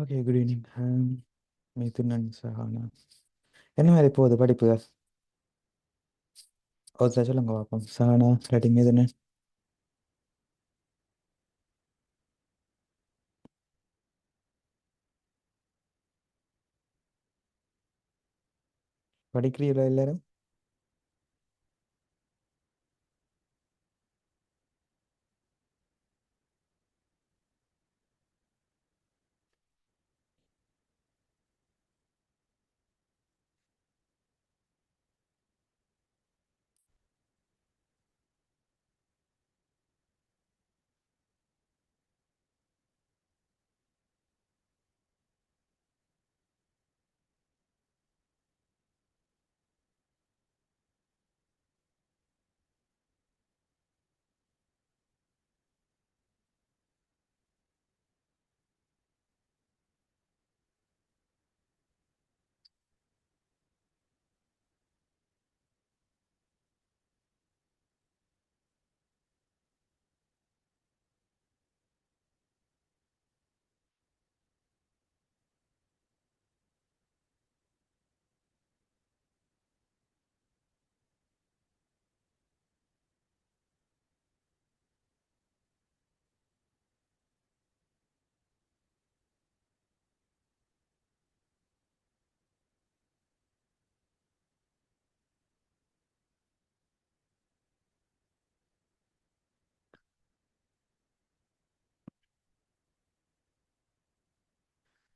Okay, good evening. Mithunan Sahana. என்ன மாதிரி போகுது படிப்பு? ஒருத்தர் சொல்லுங்க பார்ப்போம். சஹானா இல்லாட்டி மிதுனன். படிக்கிறீங்களா எல்லாரும்?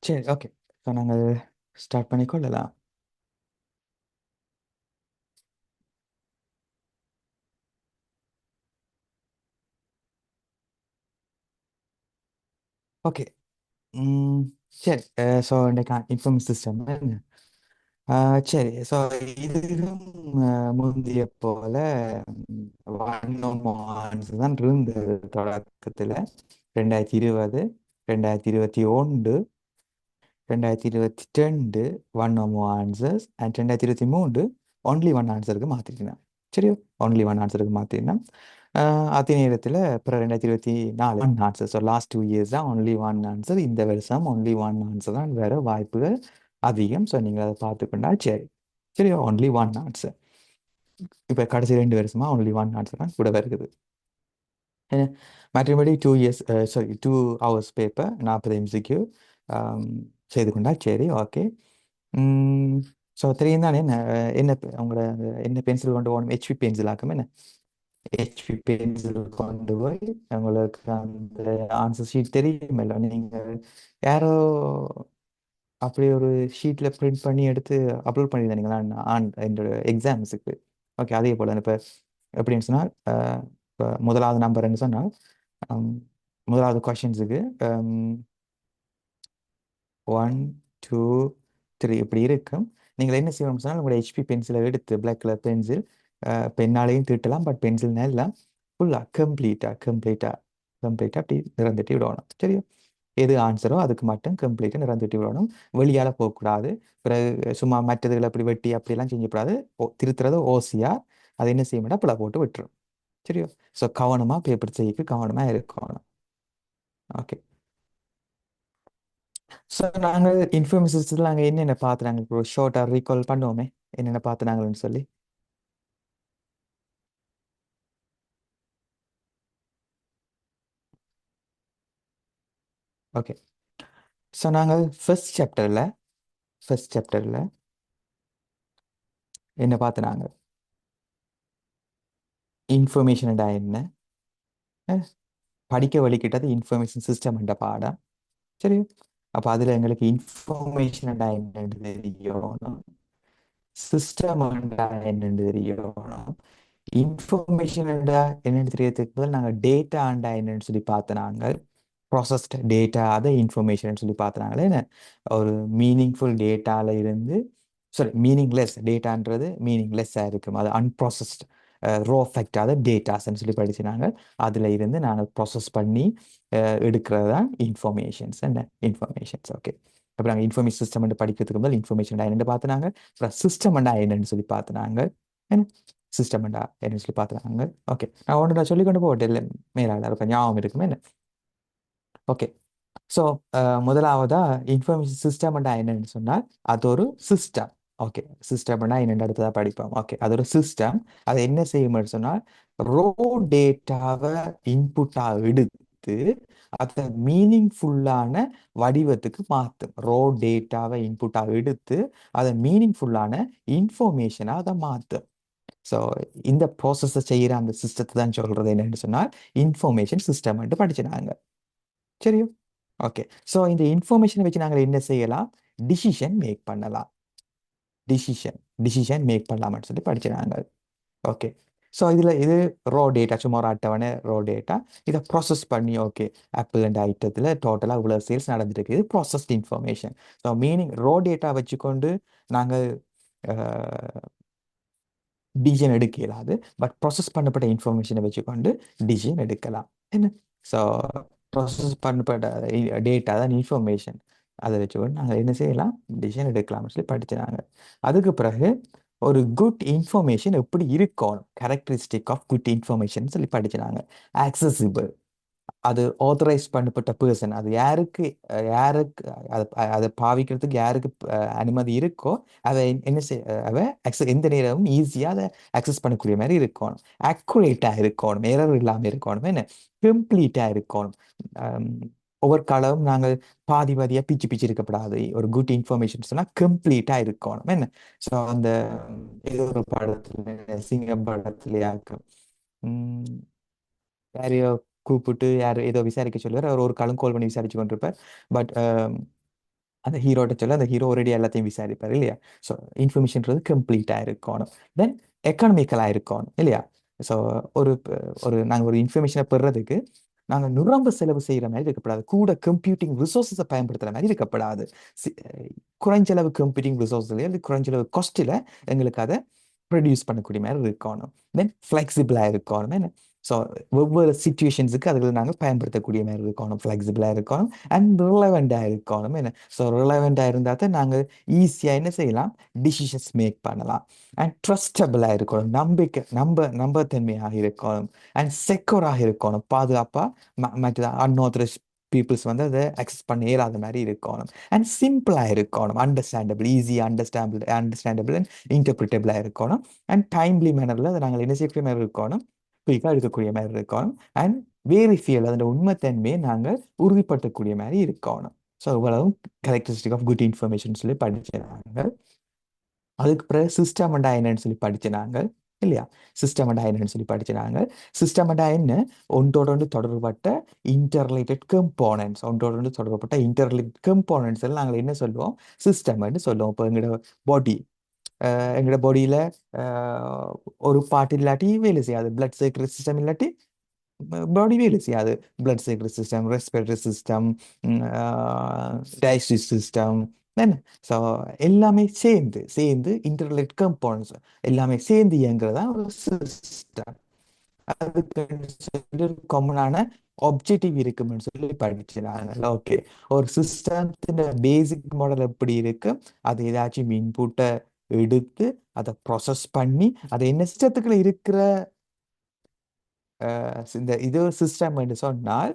சரி, ஓகே. ஸோ நாங்கள் ஸ்டார்ட் பண்ணிக்கொள்ளலாம். ஓகே. ம், சரி. ஸோ இன்றைக்கு இன்ஃபர்மேஷன் சிஸ்டம் என்ன? சரி. ஸோ இதுவும் முந்தைய போல வண்ணமான்ஸ் தான் இருந்தது தொடக்கத்தில். 2020, 2021, 2022 one no answers and 2023 only one ஆன்சருக்கு மாற்றிருந்தேன். சரியோ, ஒன்லி ஒன் ஆன்சருக்கு மாற்றிருந்தேன். அதே நேரத்தில் அப்புறம் 2024 one answer. So last 2 years தான் ஒன்லி ஒன் ஆன்சர். இந்த வருஷம் ஒன்லி ஒன் ஆன்சர் தான் வேற வாய்ப்புகள் அதிகம். ஸோ நீங்கள் அதை பார்த்துக்கொண்டா சரி. சரியோ, ஒன்லி ஒன் ஆன்சர். இப்போ கடைசி 2 வருஷமா ஒன்லி ஒன் ஆன்சர் தான் கூட வருது. மற்றபடி 2 years, sorry 2 hours paper 40 MCQ செய்து கொண்டா சரி. ஓகே. ஸோ தெரியும் தானே என்ன என்ன உங்களோட என்ன பென்சில் கொண்டு போகணும்? ஹெச்பி பென்சில் ஆக்கும் என்ன? ஹெச்பி பென்சில் கொண்டு போய் உங்களுக்கு அந்த ஆன்சர் ஷீட் தெரியும் இல்லை? நீங்கள் யாரோ அப்படி ஒரு ஷீட்டில் பிரிண்ட் பண்ணி எடுத்து அப்லோட் பண்ணியிருந்தீங்களா என்னோட எக்ஸாம்ஸுக்கு? ஓகே, அதே போல் இப்போ எப்படின்னு சொன்னால் இப்போ முதலாவது நம்பர்ன்னு சொன்னால் முதலாவது கொஷின்ஸுக்கு 1, 2, 3 இப்படி இருக்கும். நீங்கள் என்ன செய்யணும்னு சொன்னால் உங்களோட ஹெச்பி பென்சிலை எடுத்து பிளாக் கலர் பென்சில், பெண்ணாலையும் தீட்டலாம். பட் பென்சில்னா எல்லாம் ஃபுல்லாக கம்ப்ளீட்டாக அப்படி நிறந்துட்டு விடணும். சரியா? எது ஆன்சரோ அதுக்கு மட்டும் கம்ப்ளீட்டாக நிறந்துட்டு விடணும். வெளியால் போகக்கூடாது. பிறகு சும்மா மற்றதுகளை அப்படி வெட்டி அப்படியெல்லாம் செஞ்சக்கூடாது. திருத்துறது ஓசியா அதை என்ன செய்ய மாட்டா பிள்ளை போட்டு விட்டுரும். சரியோ? ஸோ கவனமாக பேப்பர் செய்யக்கு கவனமாக இருக்கணும். ஓகே. ஸோ நாங்கள் இன்ஃபர்மேஷன்ஸில் நாங்கள் என்னென்ன பார்த்து நாங்கள் இப்போ ஷார்ட்டாக ரீகால் பண்ணுவோமே என்னென்ன பார்த்துனாங்கன்னு சொல்லி. ஓகே. ஸோ நாங்கள் ஃபர்ஸ்ட் சாப்டரில் என்ன பார்த்துனாங்க? இன்ஃபர்மேஷன்டா என்ன? அஹ், படிக்க வழிகிட்டது இன்ஃபர்மேஷன் சிஸ்டம் என்ற பாடம். சரி. அப்போ அதில் எங்களுக்கு இன்ஃபர்மேஷன்டா என்னன்னு தெரியணும், சிஸ்டம் என்னன்னு தெரியணும். இன்ஃபர்மேஷன் என்னன்னு தெரியறதுக்கு முதல் நாங்கள் டேட்டா என்னன்னு சொல்லி பார்த்து நாங்கள் ப்ராசஸ்ட் டேட்டா அதை இன்ஃபர்மேஷன் சொல்லி பார்த்துனாங்களே என்ன? ஒரு மீனிங்ஃபுல் டேட்டால இருந்து, சாரி மீனிங்லெஸ் டேட்டான்றது மீனிங்லெஸ்ஸாக இருக்கும். அது அன்ப்ராசஸ்ட் ரோ ஃபேக்டாத டேட்டாஸ்ன்னு சொல்லி படிச்சுனாங்க. அதில் இருந்து நாங்கள் ப்ராசஸ் பண்ணி எடுக்கிறது தான் இன்ஃபர்மேஷன்ஸ். என்ன இன்ஃபர்மேஷன்ஸ்? ஓகே. அப்புறம் நாங்கள் இன்ஃபர்மேஷன் சிஸ்டம் படிக்கிறதுக்கு முதல் இன்ஃபர்மேஷன் என்னென்னு பார்த்துனாங்க. அப்புறம் சிஸ்டம் என்னன்னு சொல்லி பார்த்துனாங்க. என்ன சிஸ்டம் என்னன்னு சொல்லி பார்த்துனாங்க. ஓகே, நான் ஒன்று சொல்லிக் கொண்டு போகட்டேன் இல்லை மேலாளர், இப்போ ஞாபகம் இருக்குமே என்ன? ஓகே. ஸோ முதலாவதா இன்ஃபர்மேஷன் சிஸ்டம்னா என்னன்னு சொன்னால் அது ஒரு சிஸ்டம். ஓகே, சிஸ்டம்னா என்னென்னு அடுத்ததாக படிப்போம். ஓகே, அது ஒரு சிஸ்டம். அது என்ன செய்யும்னு சொன்னால் ரோ டேட்டாவை இன்புட்டாக எடுத்து அதை மீனிங்ஃபுல்லான வடிவத்துக்கு மாற்றும். ரோ டேட்டாவை இன்புட்டாக எடுத்து அதை மீனிங்ஃபுல்லான இன்ஃபர்மேஷனாக அதை மாற்றும். ஸோ இந்த ப்ராசஸை செய்கிற அந்த சிஸ்டத்தை தான் சொல்கிறது என்னன்னு சொன்னால் இன்ஃபர்மேஷன் சிஸ்டம் படிச்சுனாங்க. சரியோ? ஓகே. ஸோ இந்த இன்ஃபர்மேஷனை வச்சு நாங்கள் என்ன செய்யலாம்? டிசிஷன் மேக் பண்ணலாம். டிசிஷன் மேக் பண்ணலாம்னு சொல்லி படிச்சுனாங்க. ஓகே. ஸோ இது ரோ டேட்டா, சும்மா ஒரு அட்டவணை ரோ டேட்டா. இதை ப்ராசஸ் பண்ணி ஓகே ஆப்பிள் அண்ட் ஐட்டத்தில் டோட்டலாக இவ்வளோ சேல்ஸ் நடந்துருக்கு. இது processed information. So meaning raw data வச்சுக்கொண்டு நாங்கள் டிசிஷன் எடுக்க இயலாது. பட் ப்ராசஸ் பண்ணப்பட்ட இன்ஃபர்மேஷனை வச்சுக்கொண்டு டிசிஷன் எடுக்கலாம். என்ன? ஸோ ப்ராசஸ் பண்ணப்பட்ட டேட்டா தான் இன்ஃபர்மேஷன். அதை வச்சுக்கொண்டு நாங்கள் என்ன செய்யலாம்? டிசிஷன் எடுக்கலாம்னு சொல்லி படிச்சுனாங்க. அதுக்கு பிறகு ஒரு குட் இன்ஃபர்மேஷன் எப்படி இருக்கணும், கேரக்டரிஸ்டிக் ஆஃப் குட் இன்ஃபர்மேஷன் சொல்லி படிச்சுனாங்க. ஆக்சசிபிள், அது ஆத்தரைஸ் பண்ணப்பட்ட பர்சன், அது யாருக்கு அதை பாவிக்கிறதுக்கு யாருக்கு அனுமதி இருக்கோ அதை என்ன எந்த நேரமும் ஈஸியாக அதை அக்சஸ் பண்ணக்கூடிய மாதிரி இருக்கணும். அக்குரேட்டாக இருக்கணும், எரர் இல்லாமல் இருக்கணும். என்ன? கம்ப்ளீட்டாக இருக்கணும். ஒவ்வொரு காலமும் நாங்கள் பாதி பாதியாக பிச்சு பிச்சு இருக்கப்படாது. ஒரு குட் இன்ஃபர்மேஷன் சொன்னால் கம்ப்ளீட்டாக இருக்கணும். என்ன? ஸோ அந்த ஏதோ ஒரு படத்துல, சிங்கம் படத்துலையாக்கும் யாரையோ கூப்பிட்டு யார் ஏதோ விசாரிக்க சொல்லுவார். அவர் ஒரு காலம் கால் பண்ணி விசாரிச்சு கொண்டிருப்பார். பட் அந்த ஹீரோட்ட சொல்ல அந்த ஹீரோ ஒரேடி எல்லாத்தையும் விசாரிப்பார் இல்லையா? ஸோ இன்ஃபர்மேஷன்றது கம்ப்ளீட்டாக இருக்கணும். தென் எக்கனாமிக்கலாக இருக்கணும் இல்லையா? ஸோ ஒரு நாங்கள் ஒரு இன்ஃபர்மேஷனை பெறுறதுக்கு நாங்கள் நிரம்ப செலவு செய்கிற மாதிரி இருக்கப்படாது. கூட கம்ப்யூட்டிங் ரிசோர்ஸஸை பயன்படுத்துகிற மாதிரி இருக்கப்படாது. குறைஞ்சளவு கம்ப்யூட்டிங் ரிசோர்ஸ்ல குறைஞ்சளவு காஸ்ட்டில் எங்களுக்கு அதை ப்ரொடியூஸ் பண்ணக்கூடிய மாதிரி இருக்கணும். தென் ஃப்ளெக்சிபிளாக இருக்கணும். என்ன? ஸோ ஒவ்வொரு சுச்சுவேஷன்ஸுக்கு அதில் நாங்கள் பயன்படுத்தக்கூடிய மாதிரி இருக்கணும், ஃப்ளெக்சிபிளாக இருக்கணும் அண்ட் ரிலவெண்ட்டாக இருக்கணும். என்ன? ஸோ ரிலவெண்ட்டாக இருந்தால் தான் நாங்கள் ஈஸியாக என்ன செய்யலாம்? டிசிஷன்ஸ் மேக் பண்ணலாம். அண்ட் ட்ரஸ்டபிளாக இருக்கணும், நம்பத்தன்மையாக இருக்கணும். அண்ட் செக்யூராக இருக்கணும், பாதுகாப்பாக மற்ற அன்ஆத்தரைஸ் பீப்புள்ஸ் வந்து அதை அக்சஸ் பண்ண இயலாத மாதிரி இருக்கணும். அண்ட் சிம்பிளாக இருக்கணும், ஈஸியாக அண்டர்ஸ்டாண்டபிள் அண்ட் இன்டர்பிரிட்டபிளாக இருக்கணும். அண்ட் டைம்லி மேனரில் அதை நாங்கள் என்ன செய்யக்கூடிய மாதிரி இருக்கணும்? குயிக்காக எடுக்கக்கூடிய மாதிரி இருக்கணும். அண்ட் வேரிஃபியல், அதோட உண்மைத்தன்மையை நாங்கள் உறுதிப்படுத்தக்கூடிய மாதிரி இருக்கணும். ஸோ இவ்வளவும் கேரக்டரிஸ்டிக் ஆஃப் குட் இன்ஃபர்மேஷன் சொல்லி படிச்சிருந்தாங்க. அதுக்கு பிறகு சிஸ்டம்டா என்னன்னு சொல்லி படிச்சினாங்க இல்லையா? சிஸ்டம்டா என்னன்னு சொல்லி படிச்சினாங்க. சிஸ்டம்டா என்ன? ஒன்றோடு தொடர்பட்ட இன்டர்ரிலேட்டட் கம்போனன்ட்ஸ், ஒன்றோடு தொடர்பட்ட இன்டர்ரிலேட்டட் கம்போனன்ட்ஸ் எல்லாம் நாங்கள் என்ன சொல்லுவோம்? சிஸ்டம்னு சொல்லுவோம். இப்போ எங்களோட பாடியில் ஒரு பாட்டு இல்லாட்டி வேலை செய்யாது. பிளட் சர்க்குலர் சிஸ்டம் இல்லாட்டி பாடி வேலை செய்யாது. Blood circular system, respiratory system, digestive system, என்ன? ஸோ எல்லாமே சேர்ந்து இன்டர்லிங்க்ட் கம்போனன்ட்ஸ் எல்லாமே சேர்ந்து இயங்குறதா ஒரு சிஸ்டம். அதுக்கு சொல்லி காமனான ஆப்ஜெக்டிவ் இருக்குன்னு சொல்லி படிச்சுனாங்க. ஓகே, ஒரு சிஸ்டத்தின் பேசிக் மாடல் எப்படி இருக்கு? அது ஏதாச்சும் இன்புட்டை எடுத்து அதை ப்ராசஸ் பண்ணி அதை என்ன சிஸ்டத்துக்குள்ள இருக்கிற இந்த இது சிஸ்டம் என்று சொன்னால்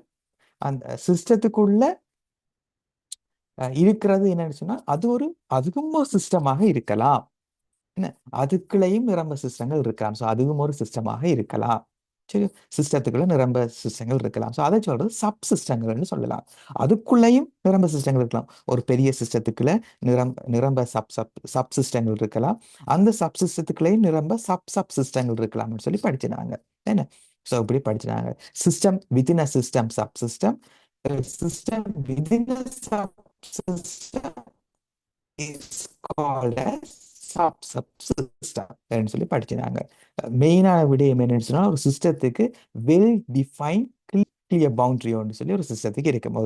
அந்த சிஸ்டத்துக்குள்ள இருக்கிறது என்னன்னு சொன்னால் அதுவும் ஒரு சிஸ்டமாக இருக்கலாம். என்ன? அதுக்குள்ளேயும் நிரம்ப சிஸ்டங்கள் இருக்கலாம். ஸோ அதுவும் ஒரு சிஸ்டமாக இருக்கலாம். சரி, சிஸ்டத்துக்குள்ள நிரம்ப சிஸ்டங்கள் இருக்கலாம். ஸோ அதை சொல்றது சப் சிஸ்டங்கள்னு சொல்லலாம். அதுக்குள்ளேயும் நிரம்ப சிஸ்டங்கள் இருக்கலாம். ஒரு பெரிய சிஸ்டத்துக்குள்ள நிரம்ப சப் சிஸ்டங்கள் இருக்கலாம். அந்த சப் சிஸ்டத்துக்குள்ளேயும் நிரம்ப சப் சிஸ்டங்கள் இருக்கலாம்னு சொல்லி படிச்சினாங்க. என்ன? ஸோ இப்படி படிச்சினாங்க. System within a system, sub system, system within a sub system is called as sub system சொல்லி படிச்சினாங்க. மெயினான விடயம் என்னன்னு சொன்னா ஒரு சிஸ்டத்துக்கு வெல் டிஃபைன் கிளியர் பவுண்டரி ஒன்று சொல்லி ஒரு சிஸ்டத்துக்கு இருக்கும்.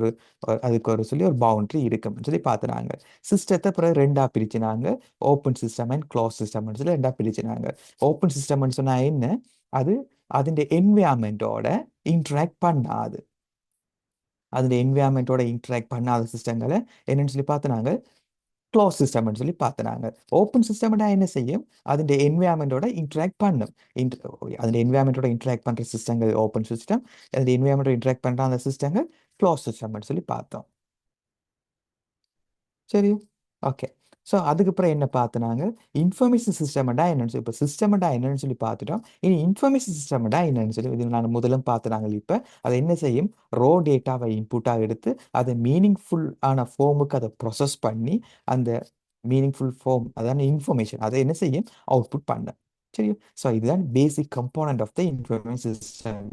அதுக்கு சொல்லி ஒரு பவுண்டரி இருக்கும்னு சொல்லி பார்த்துனாங்க. சிஸ்டத்தை பிறகு ரெண்டா பிரிச்சினாங்க. ஓப்பன் சிஸ்டம் அண்ட் க்ளோஸ் சிஸ்டம்னு சொல்லி ரெண்டா பிரிச்சினாங்க. ஓப்பன் சிஸ்டம்னு சொன்னா என்ன? அது അതിൻ്റെ என்விரான்மெண்ட்டோட இன்ட்ராக்ட் பண்ணாது. அதில் என்விரான்மெண்ட்டோட இன்ட்ராக்ட் பண்ணாத சிஸ்டங்களை என்னன்னு சொல்லி பார்த்துனாங்க? க்ளோஸ் சிஸ்டம்னு சொல்லி பார்த்துனாங்க. ஓப்பன் சிஸ்டம்னா என்ன செய்யும்? അതിൻ്റെ என்விரான்மெண்ட்டோட இன்ட்ராக்ட் பண்ணும். அதில் என்விரான்மெண்ட்டோட இன்ட்ராக்ட் பண்ணுற சிஸ்டங்கள் ஓப்பன் சிஸ்டம், அதில் என்விரான்மெண்ட்டோட இன்ட்ராக்ட் பண்ணுற அந்த சிஸ்டங்கள் க்ளோஸ் சிஸ்டம்னு சொல்லி பார்த்தோம். சரி. ஓகே. ஸோ அதுக்கப்புறம் என்ன பார்த்துனாங்க, இன்ஃபர்மேஷன் சிஸ்டம்டா என்னன்னு சொல்லி இப்போ சிஸ்டம்டா என்னன்னு சொல்லி பார்த்துட்டோம். இனி இன்ஃபர்மேஷன் சிஸ்டம்டா என்னன்னு சொல்லி இது நாங்கள் முதலும் பார்த்துனாங்க. இப்போ அதை என்ன செய்யும், ரோ டேட்டாவை இன்புட்டாக எடுத்து அதை மீனிங்ஃபுல் ஆன ஃபார்முக்கு அதை ப்ரொசஸ் பண்ணி அந்த மீனிங்ஃபுல் ஃபார்ம் அதான இன்ஃபர்மேஷன் அதை என்ன செய்யும், அவுட்புட் பண்ண. சரி. ஸோ இதுதான் basic component of the information system.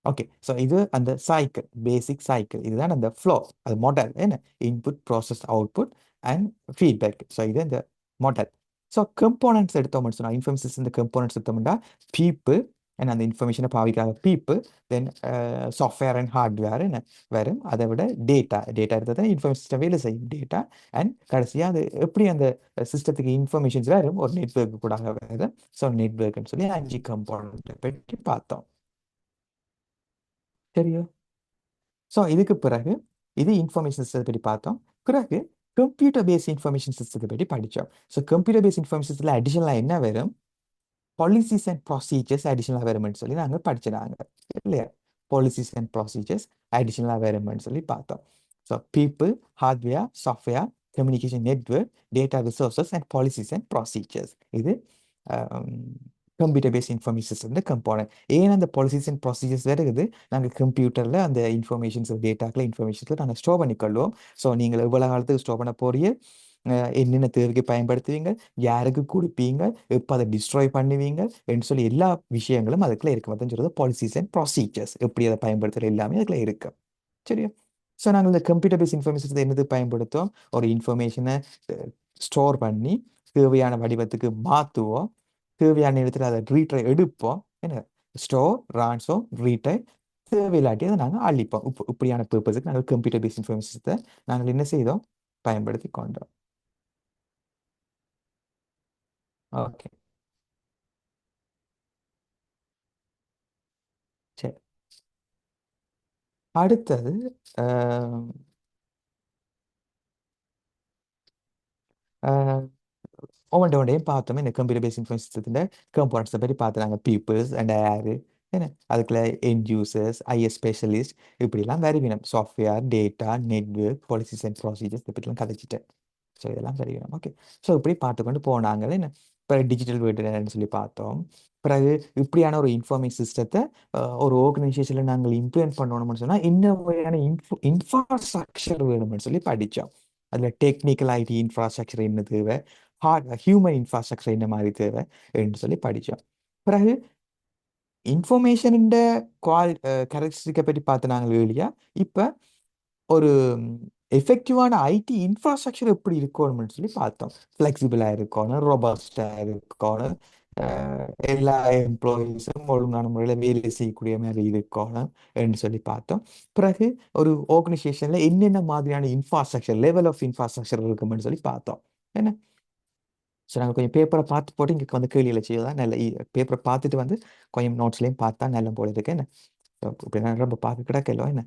Okay. So இது அந்த சைக்கிள், பேசிக் சைக்கிள். இதுதான் அந்த ஃப்ளோ, அது மாடல் என்ன, input process output and feedback. So இது இந்த மாடல். ஸோ கம்போனன்ட்ஸ் எடுத்தோம்னு சொன்னால் இன்ஃபர்மேஷன் இந்த கம்போனன்ட்ஸ் எடுத்தோம்னா பீப்புள் அண்ட் அந்த இன்ஃபர்மேஷனை பாவிக்காத people, then software and hardware என்ன வரும். அதை விட டேட்டா எடுத்தால் தான் இன்ஃபர்மேஷன் சிஸ்டம் வேலை செய்யும். டேட்டா அண்ட் கடைசியாக அது எப்படி அந்த சிஸ்டத்துக்கு இன்ஃபர்மேஷன்ஸ் வரும், ஒரு நெட்ஒர்க்கு கூட வரும். ஸோ நெட்ஒர்க்னு சொல்லி 5 கம்போனன்ட்டை பற்றி பார்த்தோம். சரியா? ஸோ இதுக்கு பிறகு இது இன்ஃபர்மேஷன் சிஸ்டத்தை பற்றி பார்த்தோம். பிறகு கம்ப்யூட்டர் பேஸ் இன்ஃபர்மேஷன் சிஸ்டத்தை பற்றி படித்தோம். ஸோ கம்ப்யூட்டர் பேஸ் இன்ஃபர்மேஷன் சிஸ்டத்தில் அடிஷனலாக என்ன வரும், பாலிசிஸ் அண்ட் ப்ரொசீஜர்ஸ் அடிஷனலாக வரும்னு சொல்லி நாங்கள் படிச்சினாங்க இல்லையா. பாலிசிஸ் அண்ட் ப்ரொசீஜர்ஸ் அடிஷனலாக வரும்னு சொல்லி பார்த்தோம். So people, hardware, software, communication network, data resources and policies and procedures. இது computer base information system component. ஏன் அந்த பாலிசிஸ் அண்ட் ப்ரொசீஜர்ஸ் வருது, நாங்கள் கம்ப்யூட்டரில் அந்த இன்ஃபர்மேஷன்ஸ் டேட்டாக்களை இன்ஃபர்மேஷன்ஸில் நாங்கள் ஸ்டோர் பண்ணிக்கொள்வோம். ஸோ நீங்கள் எவ்வளோ காலத்துக்கு ஸ்டோர் பண்ண போறீங்க, என்னென்ன தேவைக்கு பயன்படுத்துவீங்க, யாருக்கு கொடுப்பீங்க, எப்போ அதை டிஸ்ட்ராய் பண்ணுவீங்க என்று சொல்லி எல்லா விஷயங்களும் அதுக்குள்ள இருக்கு. அதான் சொல்றது பாலிசிஸ் அண்ட் ப்ரொசீஜர்ஸ், எப்படி அதை பயன்படுத்துகிற எல்லாமே அதுக்குள்ள இருக்கு. சரியா? ஸோ நாங்கள் இந்த கம்ப்யூட்டர் பேஸ் இன்ஃபர்மேஷன் என்னது பயன்படுத்துவோம், ஒரு இன்ஃபர்மேஷனை ஸ்டோர் பண்ணி தேவையான வடிவத்துக்கு மாற்றுவோம், தேவையான நேரத்தில் அதை ரீட்ரை எடுப்போம் என்ன, ஸ்டோர், ரான்சோம், ரீட்ரை, தேவையில்லாட்டி அதை நாங்கள் அழிப்போம். இப்படியான பர்பஸுக்கு நாங்கள் கம்ப்யூட்டர் பேஸ் இன்ஃபர்மேஷன்ஸை நாங்கள் என்ன செய்தோம், பயன்படுத்தி கொண்டோம். ஓகே. சரி. அடுத்தது அஹ், அஹ், ஒவ்வொன்றையும் பார்த்தோம். இந்த கம்ப்யூட்டர் பேஸ் இன்ஃபர்மேஷன் சிஸ்டத்தின் கம்போனன்ட்ஸை பற்றி பார்த்துனாங்க. பீப்புள்ஸ் அண்ட் யாரு என்ன, அதுக்குள்ள எண்ட் யூசர்ஸ், ஐஎஸ் ஸ்பெஷலிஸ்ட், இப்படிலாம் வருவினம். Software, data, network, policies and procedures இப்படிலாம் கதைச்சிட்டேன். ஸோ இதெல்லாம் வருவினம். ஓகே. ஸோ இப்படி பார்த்துக்கொண்டு போனாங்க என்ன. பிறகு டிஜிட்டல் வேர்ல்டு என்னன்னு சொல்லி பார்த்தோம். பிறகு இப்படியான ஒரு இன்ஃபார்மிங் சிஸ்டத்தை ஒரு ஆர்கனைசேஷனில் நாங்கள் இம்ப்ளிமெண்ட் பண்ணணும்னு சொன்னால் இன்ன வகையான இன்ஃப்ராஸ்ட்ரக்சர் வேணும்னு சொல்லி படித்தோம். அதில் டெக்னிக்கல் ஐடி இன்ஃப்ராஸ்ட்ரக்சர் என்ன தேவை, ஹியூமன் இன்ஃப்ராஸ்ட்ரக்சர் என்ன மாதிரி தேவை என்று சொல்லி படித்தோம். பிறகு இன்ஃபர்மேஷன் கேரக்டரிஸ்டிக்கை பற்றி பார்த்து நாங்கள் வெளியா. இப்போ ஒரு எஃபெக்டிவான ஐடி இன்ஃப்ராஸ்ட்ரக்சர் எப்படி இருக்கணும்னு சொல்லி பார்த்தோம். ஃப்ளெக்சிபிளாக இருக்கணும், ரொபஸ்டாக இருக்கணும், எல்லா எம்ப்ளாயீஸும் ஒழுங்கான முறையில் வேலை செய்யக்கூடிய மாதிரி இருக்கணும் என்று சொல்லி பார்த்தோம். பிறகு ஒரு ஆர்கனைசேஷனில் என்னென்ன மாதிரியான இன்ஃப்ராஸ்ட்ரக்சர், லெவல் ஆஃப் இன்ஃப்ராஸ்ட்ரக்சர் இருக்குமென்னு சொல்லி பார்த்தோம் என்ன. ஸோ நாங்கள் கொஞ்சம் பேப்பரை பார்த்து போட்டு இங்கே வந்து கேள்வியில் செய்யலாம். நல்ல பேப்பரை பார்த்துட்டு வந்து கொஞ்சம் நோட்ஸ்லையும் பார்த்தா நல்ல போல இருக்கு என்ன. இப்படி நான் ரொம்ப பார்க்க கிடக்கலோ என்ன.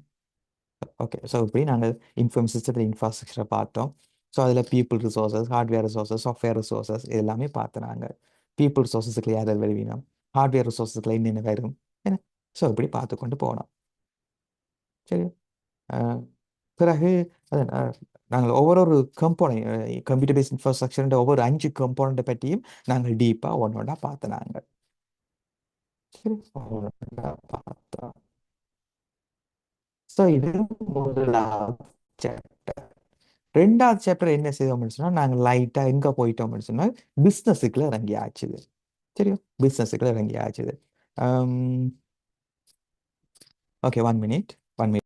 ஓகே. ஸோ இப்படி நாங்கள் இன்ஃபர்மேஷன் சிஸ்டத்தில் இன்ஃப்ராஸ்ட்ரக்சரை பார்த்தோம். ஸோ அதில் people resources, hardware resources, software resources எல்லாமே பார்த்துனாங்க. பீப்புள் ரிசோர்சஸ்க்கு யார் யார் வருவீனம், ஹார்ட்வேர் ரிசோர்சஸ்ல என்னென்ன வரும் என்ன. ஸோ இப்படி பார்த்து கொண்டு போனோம். சரி. அஹ், பிறகு அது, நாங்கள் ஒவ்வொரு கம்போனன்ட், கம்ப்யூட்டர் பேஸ்ட் இன்ஃப்ராஸ்ட்ரக்சர் ஒவ்வொரு 5 கம்போனண்ட்டை பற்றியும் நாங்கள் டீப்பாக ஒன்றா பார்த்தனாங்க. சரி. ஒவ்வொன்றா பார்த்தோம். ஸோ இது முதலாவது சாப்டர். ரெண்டாவது சாப்டர் என்ன செய்தோம்னு சொன்னால் நாங்கள் லைட்டாக எங்கே போயிட்டோம்னு சொன்னால் பிஸ்னஸுக்குள்ள இறங்கி ஆச்சுது. சரியா? பிஸ்னஸுக்குள்ள இறங்கி ஆச்சுது. Okay, 1 minute. 1 minute.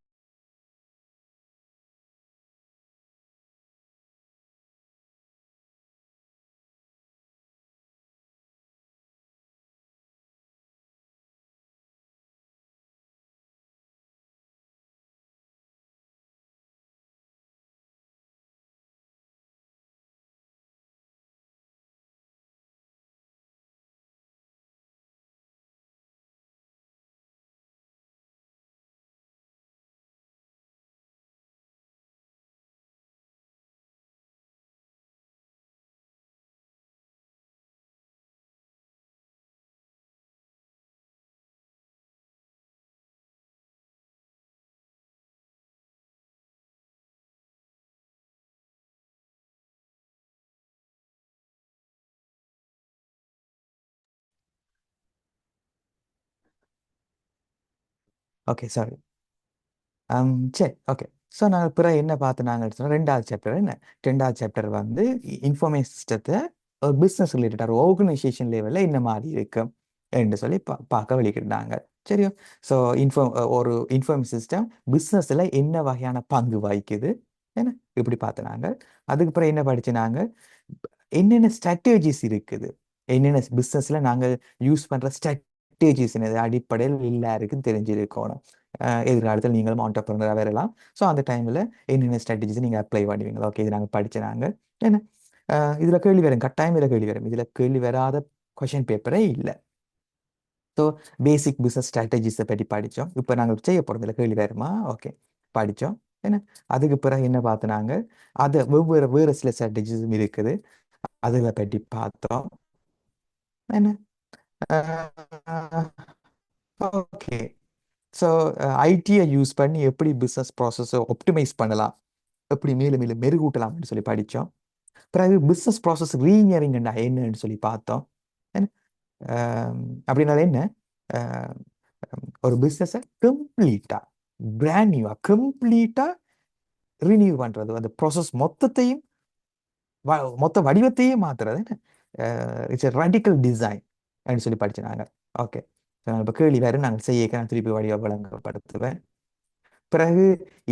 Okay sorry. சரி, ஓகே. ஸோ நாங்கள் பிறகு என்ன பார்த்து நாங்கள் சொன்னால் ரெண்டாவது சாப்டர் என்ன, ரெண்டாவது சாப்டர் வந்து இன்ஃபர்மேஷன் சிஸ்டத்தை ஒரு பிஸ்னஸ் ரிலேட்டட் ஒரு ஆர்கனைசேஷன் லெவலில் என்ன மாதிரி இருக்கும் என்று சொல்லி பார்க்க வெளிக்கிட்டாங்க. சரியோ. ஸோ ஒரு இன்ஃபர்மேஷன் சிஸ்டம் பிஸ்னஸில் என்ன வகையான பங்கு வகிக்குது என்ன இப்படி பார்த்து நாங்கள். அதுக்கு பிறகு என்ன படிச்சு நாங்கள் என்னென்ன ஸ்ட்ராட்டஜிஸ் இருக்குது, என்னென்ன பிஸ்னஸில் நாங்கள் யூஸ் பண்ணுற ஸ்ட்ராட்டஜிஸ் என்னது அடிப்படையில் எல்லாருக்கும் தெரிஞ்சிருக்கணும். எதிர்காலத்தில் நீங்களும் ஆண்டர்பிரினராக வரலாம். ஸோ அந்த டைமில் என்னென்ன ஸ்ட்ராட்டஜிஸ் நீங்கள் அப்ளை பண்ணுவீங்களா? ஓகே, இது நாங்கள் படிச்சினாங்க என்ன. இதில் கேள்வி வரும், கட்டாயம் இதில் கேள்வி வரும். இதில் கேள்வி வராத கொஷின் பேப்பரே இல்லை. ஸோ பேசிக் பிஸ்னஸ் ஸ்ட்ராட்டஜிஸை பற்றி படித்தோம். இப்போ நாங்கள் செய்ய போகிறோம், இதில் கேள்வி வருமா? ஓகே, படித்தோம் என்ன. அதுக்கு பிறகு என்ன பார்த்தினாங்க, அது வேறு சில ஸ்ட்ராட்டஜிஸும் இருக்குது, அதில் பற்றி பார்த்தோம் என்ன. ஓகே. ஸோ ஐடியை யூஸ் பண்ணி எப்படி பிஸ்னஸ் ப்ராசஸை ஒப்டிமைஸ் பண்ணலாம், எப்படி மேலும் மேலும் மெருகூட்டலாம்னு சொல்லி படித்தோம். பிறகு பிஸ்னஸ் ப்ராசஸ் ரீஇன்ஜினியரிங்னா என்னன்னு சொல்லி பார்த்தோம் என்ன. அப்படின்னால என்ன, ஆஹ் ஒரு பிஸ்னஸை கம்ப்ளீட்டாக பிராண்ட் நியூவாக கம்ப்ளீட்டாக ரினியூ பண்ணுறது, அந்த ப்ராசஸ் மொத்தத்தையும் மொத்த வடிவத்தையே மாற்றுறது என்ன. இட்ஸ் எ ரடிக்கல் டிசைன் அப்படின்னு சொல்லி படிச்சுனாங்க. ஓகே. இப்போ கேள்வி வேறு நாங்கள் செய்ய நான் திருப்பி வடிவ வழங்கப்படுத்துவேன். பிறகு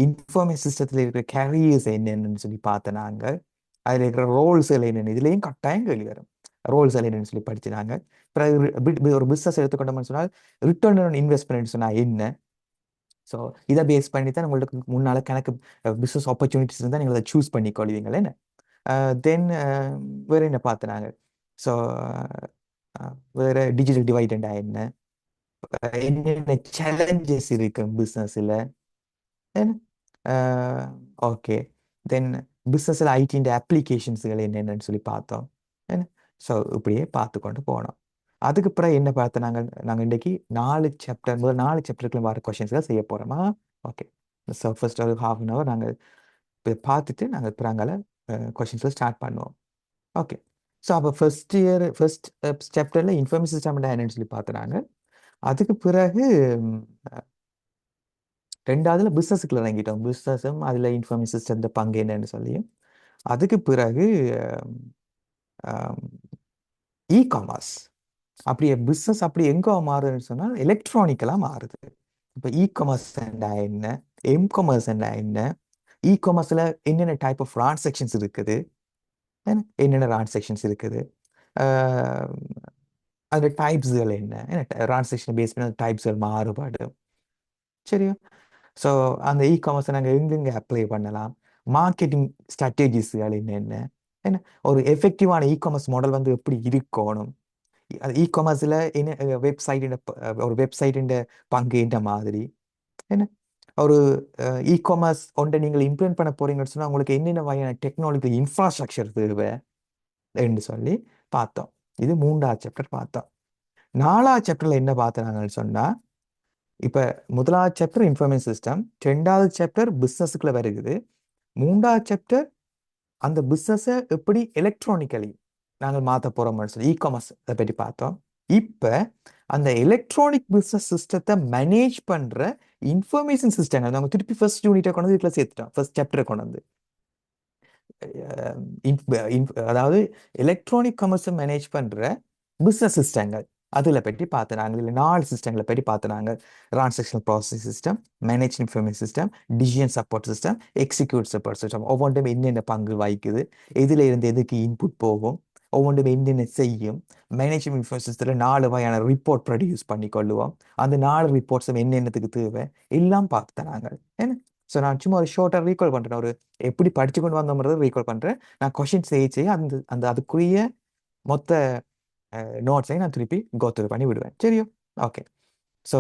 இன்ஃபர்மேஷன் சிஸ்டத்தில் இருக்கிற கேரியர்ஸ் என்னென்னு சொல்லி பார்த்த நாங்கள். அதில் இருக்கிற ரோல்ஸ் என்னென்னு இதுலேயும் கட்டாயம் கேள்வி வரும். ரோல்ஸ் என்னென்னு சொல்லி படிச்சுனாங்க. பிறகு ஒரு பிஸ்னஸ் எடுத்துக்கொண்டோம்னு சொன்னால் ரிட்டர்ன் ஆன் இன்வெஸ்ட்மெண்ட் சொன்னால் என்ன. ஸோ இதை பேஸ் பண்ணி தான் உங்களுக்கு முன்னால் கணக்கு பிஸ்னஸ் ஆப்பர்ச்சுனிட்டிஸ் இருந்தால் நீங்கள் அதை சூஸ் பண்ணி கொள்வீங்களே என்ன. தென் வேறு என்ன பார்த்தினாங்க. ஸோ வேறு டிஜிட்டல் டிவைடண்டா என்ன, என்னென்ன சேலஞ்சஸ் இருக்கு பிஸ்னஸில் என்ன. ஓகே. தென் பிஸ்னஸில் ஐடின்ற அப்ளிகேஷன்ஸுகள் என்னென்னு சொல்லி பார்த்தோம் என்ன. ஸோ இப்படியே பார்த்து கொண்டு போனோம். அதுக்கு பிறகு என்ன பார்த்து நாங்கள் இன்றைக்கி 4 சாப்டர், முதல் 4 சாப்டருக்குள்ள வர கொஷின்ஸ்லாம் செய்ய போகிறோமா. ஓகே. ஸோ ஃபர்ஸ்ட் ஒரு ½ அன் ஹவர் நாங்கள் பார்த்துட்டு நாங்கள் பிறங்கால கொஷின்ஸில் ஸ்டார்ட் பண்ணுவோம். ஓகே. ஸோ அப்போ ஃபர்ஸ்ட் சாப்டரில் இன்ஃபர்மேஷன் சிஸ்டம் என்னன்னு சொல்லி பார்த்துனாங்க. அதுக்கு பிறகு ரெண்டாவதுல பிஸ்னஸுக்குள்ள இறங்கிட்டோம், பிஸ்னஸும் அதில் இன்ஃபர்மேஷன் சிஸ்டம் பங்கு என்னன்னு சொல்லியும். அதுக்கு பிறகு இ காமர்ஸ், அப்படியே பிஸ்னஸ் அப்படி எங்கே மாறுதுன்னு சொன்னால் எலக்ட்ரானிக்கலாக மாறுது. இப்போ இ காமர்ஸ் என்ன, எம் காமர்ஸ் என்ன, இ காமர்ஸில் என்னென்ன டைப் ஆஃப் டிரான்சாக்ஷன்ஸ் இருக்குது, என்னென்ன டிரான்சாக்ஷன்ஸ் இருக்குது, அந்த டைப்ஸுகள் என்ன, டிரான்சாக்ஷன் பேஸ் பண்ணி அந்த டைப்ஸுகள் மாறுபாடு. சரியா. ஸோ அந்த இ காமர்ஸை நாங்கள் எங்கெங்கே அப்ளை பண்ணலாம், மார்க்கெட்டிங் ஸ்ட்ராட்டஜிஸ்கள் என்னென்ன என்ன, ஒரு எஃபெக்டிவான இ காமர்ஸ் மாடல் வந்து எப்படி இருக்கணும், இ காமர்ஸில் என்ன ஒரு வெப்சைட்டின் பங்கு என்ன மாதிரி என்ன, ஒரு இ காமர்ஸ் ஒன்றை நீங்கள் இம்ப்ளிமெண்ட் பண்ண போறீங்கன்னு சொன்னால் உங்களுக்கு என்னென்ன வகையான டெக்னாலஜி இன்ஃப்ராஸ்ட்ரக்சர் தேவை என்று சொல்லி பார்த்தோம். இது 3வது சாப்டர் பார்த்தோம். 4வது சாப்டரில் என்ன பார்த்தாங்கன்னு சொன்னால், இப்போ 1வது சாப்டர் இன்ஃபர்மேஷன் சிஸ்டம், 2வது சாப்டர் பிஸ்னஸுக்குள்ள வருகுது, 3வது சாப்டர் அந்த பிஸ்னஸை எப்படி எலக்ட்ரானிக்கலி நாங்கள் மாற்ற போகிறோம்னு சொல்லி இ காமர்ஸ் அதை பற்றி பார்த்தோம். இப்போ அந்த எலக்ட்ரானிக் பிஸ்னஸ் சிஸ்டத்தை மேனேஜ் பண்ணுற இன்ஃபர்மேஷன் சிஸ்டங்கள் நாங்கள் திருப்பி ஃபர்ஸ்ட் யூனிட்டை கொண்டு வந்து இதில் சேர்த்துட்டோம், ஃபர்ஸ்ட் சாப்டரை கொண்டு வந்து. அதாவது எலக்ட்ரானிக் கமர்ஸை மேனேஜ் பண்ணுற பிஸ்னஸ் சிஸ்டங்கள் அதில் பற்றி பார்த்துனாங்க. இல்லை 4 சிஸ்டங்களை பற்றி பார்த்துனாங்க. Transactional process system, manage information system, decision support system, execute support system. ஒவ்வொன்றும் என்னென்ன பங்கு வகிக்குது, எதில் இருந்து எதுக்கு இன்புட் போகும், ஒவ்வொன்றும் என்னென்ன செய்யும். மேனேஜ்மெண்ட் இன்ஃபர்மேஷன் சிஸ்டத்தில் 4 வகையான ரிப்போர்ட் ப்ரொடியூஸ் பண்ணி கொள்ளுவோம். அந்த 4 ரிப்போர்ட்ஸும் என்னென்னத்துக்கு தேவை எல்லாம் பார்த்துனாங்க என்ன. ஸோ நான் சும்மா ஒரு ஷார்ட்டாக ரீகால் பண்ணுறேன், ஒரு எப்படி படித்து கொண்டு வந்தோம்ன்றதை ரீகால் பண்ணுறேன். நான் கொஷின் செய்ய அந்த அந்த அதுக்குரிய மொத்த நோட்ஸையும் நான் திருப்பி கோத்ரூ பண்ணி விடுவேன். சரியோ. ஓகே. So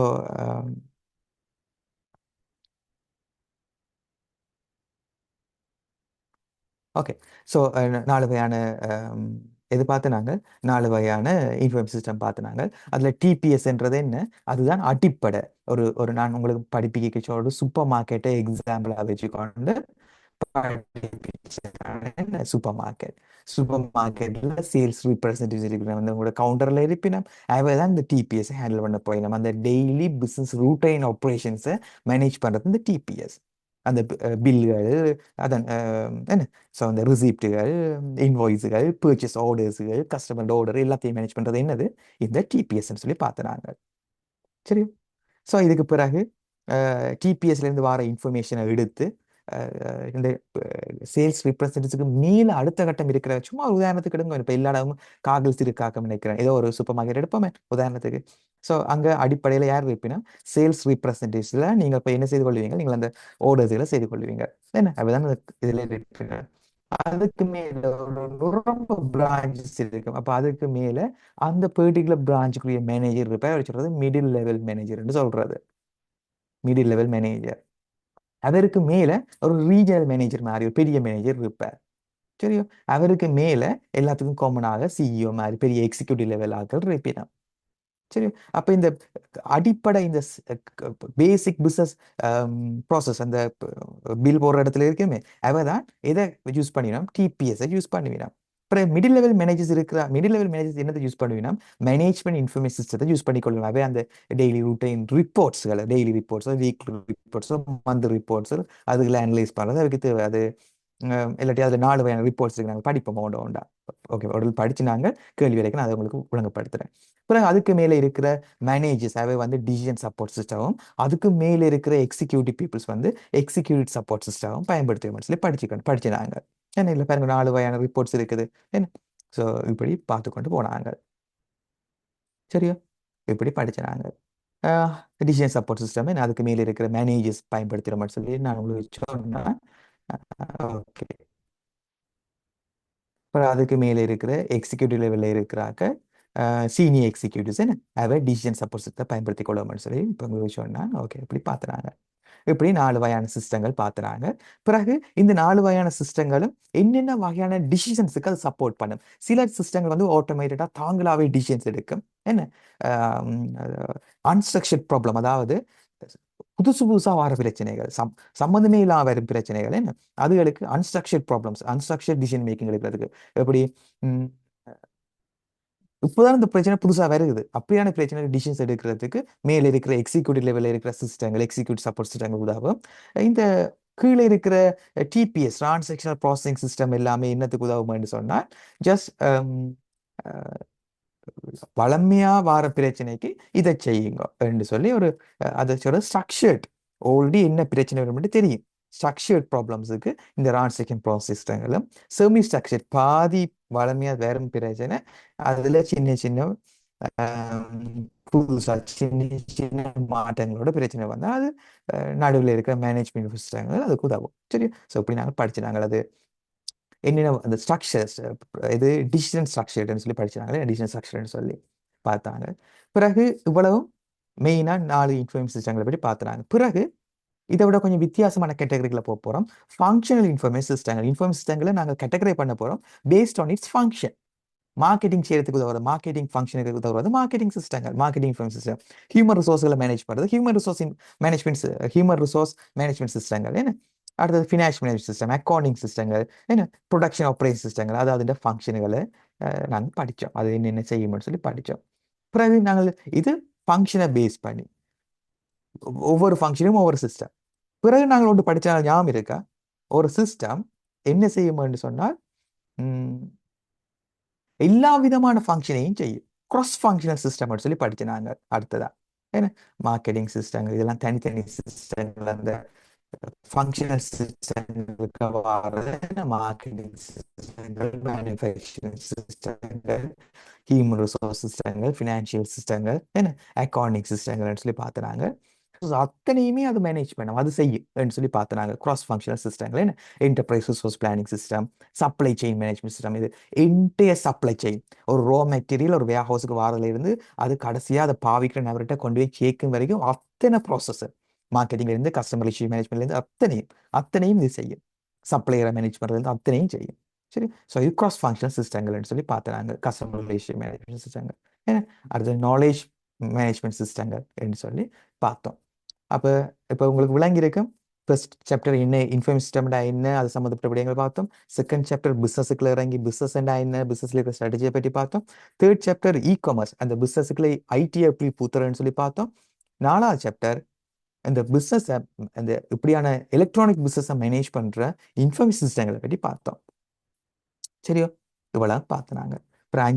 okay. ஸோ 4 வகையான இது பார்த்துனாங்க, 4 வகையான இன்ஃபர்மேஷன் சிஸ்டம் பார்த்துனாங்க. அதில் டிபிஎஸ்ன்றது என்ன, அதுதான் அடிப்படை. ஒரு நான் உங்களுக்கு படிப்பிக்க சொல்ற சூப்பர் மார்க்கெட்டை எக்ஸாம்பிளாக வச்சுக்கொண்டு என்ன சூப்பர் மார்க்கெட். சூப்பர் மார்க்கெட்டில் சேல்ஸ் ரீப்ரசன்டேட்டிவ் இருக்கிற வந்து உங்களோட கவுண்டரில் இருப்பினும் அவை தான் இந்த டிபிஎஸ் ஹேண்டில் பண்ண போய் நம்ம அந்த டெய்லி பிஸ்னஸ் ரூட்டைன் ஆப்ரேஷன்ஸை மேனேஜ் பண்ணுறது இந்த டிபிஎஸ். அந்த பில்கள், அதன் என்ன ஸோ அந்த ரிசிப்டுகள், இன்வாய்ஸுகள், பர்ச்சேஸ் ஆர்டர்ஸுகள், கஸ்டமர் ஆர்டர் எல்லாத்தையும் மேனேஜ் பண்ணுறது என்னது இந்த டிபிஎஸ்ன்னு சொல்லி பார்த்துனாங்க. சரி. ஸோ இதுக்கு பிறகு டிபிஎஸ்லேருந்து வர இன்ஃபர்மேஷனை எடுத்து இந்த சேல்ஸ் ரிப்ரசன்டேட்டிவ்க்கு மேலே அடுத்த கட்டம் இருக்கிற சும்மா ஒரு உதாரணத்துக்கு எடுங்க. இப்போ எல்லா இடமும் காகல்ஸ் இருக்காக்க நினைக்கிறேன். ஏதோ ஒரு சூப்பர் மார்க்கெட் எடுப்போமே உதாரணத்துக்கு. ஸோ அங்கே அடிப்படையில் யார் வைப்பினா சேல்ஸ் ரிப்ரசன்டேட்டிவ்ஸில் நீங்கள் இப்போ என்ன செய்து கொள்வீங்க, நீங்கள் அந்த ஆர்டர்ஸ்களை செய்து கொள்வீங்க. என்ன அப்படிதான் இதில் இருக்கு. அதுக்கு மேல ரொம்ப பிரான்ச்சஸ் இருக்கும். அப்போ அதுக்கு மேல அந்த பெர்டிகுலர் பிரான்ச்சுக்குரிய மேனேஜர் இருப்பார். சொல்றது மிடில் லெவல் மேனேஜர்னு சொல்றது. Middle level manager. அவருக்கு மேல ஒரு ரீஜனல் மேனேஜர் மாதிரி ஒரு பெரிய மேனேஜர் இருப்பார். சரியோ. அவருக்கு மேல எல்லாத்துக்கும் காமனாக சிஇஓ மாதிரி பெரிய எக்ஸிக்யூட்டிவ் லெவல் ஆட்கள் இருப்பினா. சரி. அப்ப இந்த அடிப்படை இந்த பேசிக் பிசினஸ் ப்ராசஸ் அந்த பில் போடுற இடத்துல இருக்குமே அவ தான் எதை யூஸ் பண்ணினோம், டிபிஎஸ் யூஸ் பண்ணுவினோம். அப்புறம் மிடில் லெவல் மேனேஜர்ஸ் இருக்கிற மிடில் லெவல் மேனேஜர்ஸ் என்னத்தை யூஸ் பண்ணுவினோம், மேனேஜ்மெண்ட் இன்ஃபர்மேஷன் சிஸ்டத்தை யூஸ் பண்ணிக்கொள்ளணும். அவை அந்த டெய்லி ரூட்டைன் ரிப்போர்ட்ஸ்களை daily reports, weekly reports, month reports அதுக்குள்ள அனலைஸ் பண்ணுறது அதுக்கு தேவை. அது இல்லாட்டி அதில் 4 வகையான ரிப்போர்ட்ஸ் இருக்கு. நாங்கள் படிப்போம் உண்டா. ஓகே, உடல் படிச்சு நாங்கள் கேள்வி வரைக்கும் நான் அதை உங்களுக்கு ஒழுங்குபடுத்துறேன். அப்புறம் அதுக்கு மேலே இருக்கிற மேனேஜர்ஸ் அவை வந்து டிசிஷன் சப்போர்ட் சிஸ்டமும், அதுக்கு மேலே இருக்கிற எக்ஸிக்யூட்டிவ் பீப்புள்ஸ் வந்து எக்ஸிக்யூட்டிவ் சப்போர்ட் சிஸ்டமும் பயன்படுத்துவோம்னு சொல்லி படிச்சுனாங்க. ஏன்னா இல்லை பாருங்க 4 வகையான ரிப்போர்ட்ஸ் இருக்குது. என்ன ஸோ இப்படி பார்த்து கொண்டு போனாங்க. சரியா, இப்படி படிச்சுனாங்க. டிசிஷன் சப்போர்ட் சிஸ்டம் அதுக்கு மேலே இருக்கிற மேனேஜர்ஸ் பயன்படுத்துகிறோம்னு சொல்லி நான் உங்களுக்கு சொன்னேன். ஓகே. அப்புறம் அதுக்கு மேலே இருக்கிற எக்ஸிக்யூட்டிவ் லெவலில் இருக்கிறாக்க சீனியர் எக்ஸிக்யூட்டிவ்ஸ் என்ன அவை டிசிஷன் சப்போர்ட் சிஸ்டத்தை பயன்படுத்தி கொள்ளும்னு சொல்லி இப்போ உங்களுக்கு சொன்னாங்க. ஓகே, இப்படி பார்த்துறாங்க. இப்படி 4 வகையான சிஸ்டங்கள் பார்த்துறாங்க. பிறகு இந்த 4 வகையான சிஸ்டங்களும் என்னென்ன வகையான டிசிஷன்ஸுக்கு அது சப்போர்ட் பண்ணும். சில சிஸ்டங்கள் வந்து ஆட்டோமேட்டடாக தாங்களாகவே டிசிஷன்ஸ் எடுக்கும். என்ன அன்ஸ்ட்ரக்சர்ட் ப்ராப்ளம், அதாவது புதுசு புதுசாக வர பிரச்சனைகள், சம்மந்தமே இல்லாம வரும் பிரச்சனைகள் என்ன அதுகளுக்கு unstructured problems, unstructured decision making எடுக்கிறதுக்கு எப்படி இப்போதான் இந்த பிரச்சனை புதுசாக வருது. அப்படியான பிரச்சனை டிசிஷன்ஸ் எடுக்கிறதுக்கு மேலே இருக்கிற எக்ஸிக்யூட்டிவ் லெவலில் இருக்கிற சிஸ்டங்கள், எக்ஸிக்யூட்டிவ் சப்போர்ட் சிஸ்டங்கள் உதவும். இந்த கீழே இருக்கிற டிபிஎஸ் டிரான்சாக்ஷனல் ப்ராசஸிங் சிஸ்டம் எல்லாமே என்னத்துக்கு உதவும்னு சொன்னால் ஜஸ்ட் வளமையா வார பிரச்சனைக்கு இதை செய்யுங்க என்று சொல்லி ஒரு அதை சொல்ற ஸ்ட்ரக்சர்ட் ஆல்ரெடி என்ன பிரச்சனை வரும்னு தெரியும். ஸ்ட்ரக்சர்ட் ப்ராப்ளம்ஸுக்கு இந்த டிரான்சாக்ஷன் ப்ராசஸிஸ்டங்களும், செமி ஸ்ட்ரக்சர்ட் பாதி வளமையா வேற பிரச்சனை அதுல சின்ன சின்ன புதுசா சின்ன சின்ன மாற்றங்களோட பிரச்சனை வந்தா அது நடுவில் இருக்கிற மேனேஜ்மெண்ட் சிஸ்டங்கள் அதுக்கு உதவும். சரி. ஸோ இப்படி நாங்கள் படிச்சு நாங்கள் அது என்னென்ன அந்த ஸ்ட்ரக்சர்ஸ் இது டிசிஷன் ஸ்ட்ரக்சர்னு சொல்லி படிச்சாங்க. டிசிஷன் ஸ்ட்ரக்சர்னு சொல்லி பார்த்தாங்க. பிறகு இவ்வளவு மெயினாக 4 இன்ஃபர்மேஷன் சிஸ்டங்களை பற்றி பார்த்துறாங்க. பிறகு இதை விட கொஞ்சம் வித்தியாசமான கேட்டகரிகளை போக போகிறோம். ஃபங்க்ஷனல் இன்ஃபர்மேஷன் சிஸ்டங்கள். இன்ஃபர்மேஷன் சிஸ்டங்களை நாங்கள் கேட்டகரி பண்ண போகிறோம் based on its function. Marketing செய்யறதுக்கு உதவுறது மார்க்கெட்டிங் ஃபங்க்ஷனுக்கு உதவுறது மார்க்கெட்டிங் சிஸ்டங்கள், மார்க்கெட்டிங் இன்ஃபர்மேஷன் சிஸ்டம். ஹியூமன் ரிசோர்ஸ்களை மேனேஜ் பண்ணுறது ஹியூமன் ரிசோர்ஸ் மேனேஜ்மெண்ட் சிஸ்டங்கள். என்ன அடுத்தது ஃபினான்ஷியல் மேனேஜ்மெண்ட் சிஸ்டம், அக்கௌண்டிங் சிஸ்டங்கள், என்ன ப்ரொடக்ஷன் ஆப்ரேஷன் சிஸ்டங்கள். அதாவது அதோட ஃபங்க்ஷனுகளை நாங்கள் படித்தோம். அது என்னென்ன செய்யும்னு சொல்லி படித்தோம். பிறகு நாங்கள் இது ஃபங்க்ஷனை பேஸ் பண்ணி ஒவ்வொரு ஃபங்க்ஷனும் ஒவ்வொரு சிஸ்டம். பிறகு நாங்கள் ஒன்று படித்த ஞாபகம் இருக்கா, ஒரு சிஸ்டம் என்ன செய்யும்னு சொன்னால் எல்லா விதமான ஃபங்க்ஷனையும் செய்யும். க்ராஸ் ஃபங்க்ஷனல் சிஸ்டம் சொல்லி படிச்சு நாங்க அடுத்ததா. ஏன்னா மார்க்கெட்டிங் சிஸ்டங்கள் இதெல்லாம் தனித்தனி சிஸ்டங்கள். அந்த ஃபங்க்ஷனல் சிஸ்டங்களுக்கு வர்றது மார்க்கெட்டிங் சிஸ்டங்கள், மேனுஃபேக்சரிங் சிஸ்டங்கள், ஹியூமன் ரிசோர்ஸ் சிஸ்டங்கள், ஃபினான்ஷியல் சிஸ்டங்கள், என்ன அக்கௌண்டிங் சிஸ்டங்கள்னு சொல்லி பார்த்துனாங்க. அத்தனையுமே அது மேனேஜ் பண்ணும், அது செய்யும் சொல்லி பார்த்துனாங்க. கிராஸ் ஃபங்க்ஷனல் சிஸ்டங்கள் என்ன enterprise resource planning system, supply chain management system. இது என்டையர் சப்ளை செயின், ஒரு ரா மெட்டீரியல் ஒரு வேர் ஹவுஸுக்கு வாரதுல இருந்து அது கடைசியாக அதை பாவிக்கிற நபர்கிட்ட கொண்டு போய் கேட்கும் வரைக்கும் அத்தனை ப்ராசஸ் மார்க்கெட்டிங்ல இருந்து கஸ்டமர் இஷ்யூ மேனேஜ்மெண்ட்ல இருந்து அத்தனையும் இது செய்யும். சப்ளையரை மேனேஜ் பண்றது அத்தனையும் செய்யும். சரி. ஸோ இது கிராஸ் ஃபங்க்ஷனல் சிஸ்டங்கள்னு சொல்லி பார்த்துறாங்க. கஸ்டமர் ரிலேஷன் மேனேஜ்மெண்ட் சிஸ்டங்கள், ஏன்னா அடுத்தது நாலேஜ் மேனேஜ்மெண்ட் சிஸ்டங்கள் என்று சொல்லி பார்த்தோம். அப்போ இப்போ உங்களுக்கு விளங்கி இருக்கும் ஃபர்ஸ்ட் சாப்டர் என்ன இன்ஃபர்மேஷன் சிஸ்டம்டா என்ன அது சம்மந்தப்பட்ட விடயங்கள் பார்த்தோம். செகண்ட் சாப்டர் பிசினஸுக்குள்ள இறங்கி பிசினஸ்டா என்ன பிசினஸ்ல இருக்கிற ஸ்ட்ராட்டஜியை பற்றி பார்த்தோம். தேர்ட் சாப்டர் இ காமர்ஸ் அந்த பிசினஸுக்குள்ள ஐடியை எப்படி பூத்துறன்னு சொல்லி பார்த்தோம். நாலாவது சாப்டர் அந்த பிசினஸ் அந்த இப்படியான எலக்ட்ரானிக் பிசினஸை மேனேஜ் பண்ற இன்ஃபர்மேஷன் சிஸ்டங்களை பற்றி பார்த்தோம். சரியோ, இவ்வளவு பார்த்துனாங்க. அப்புறம்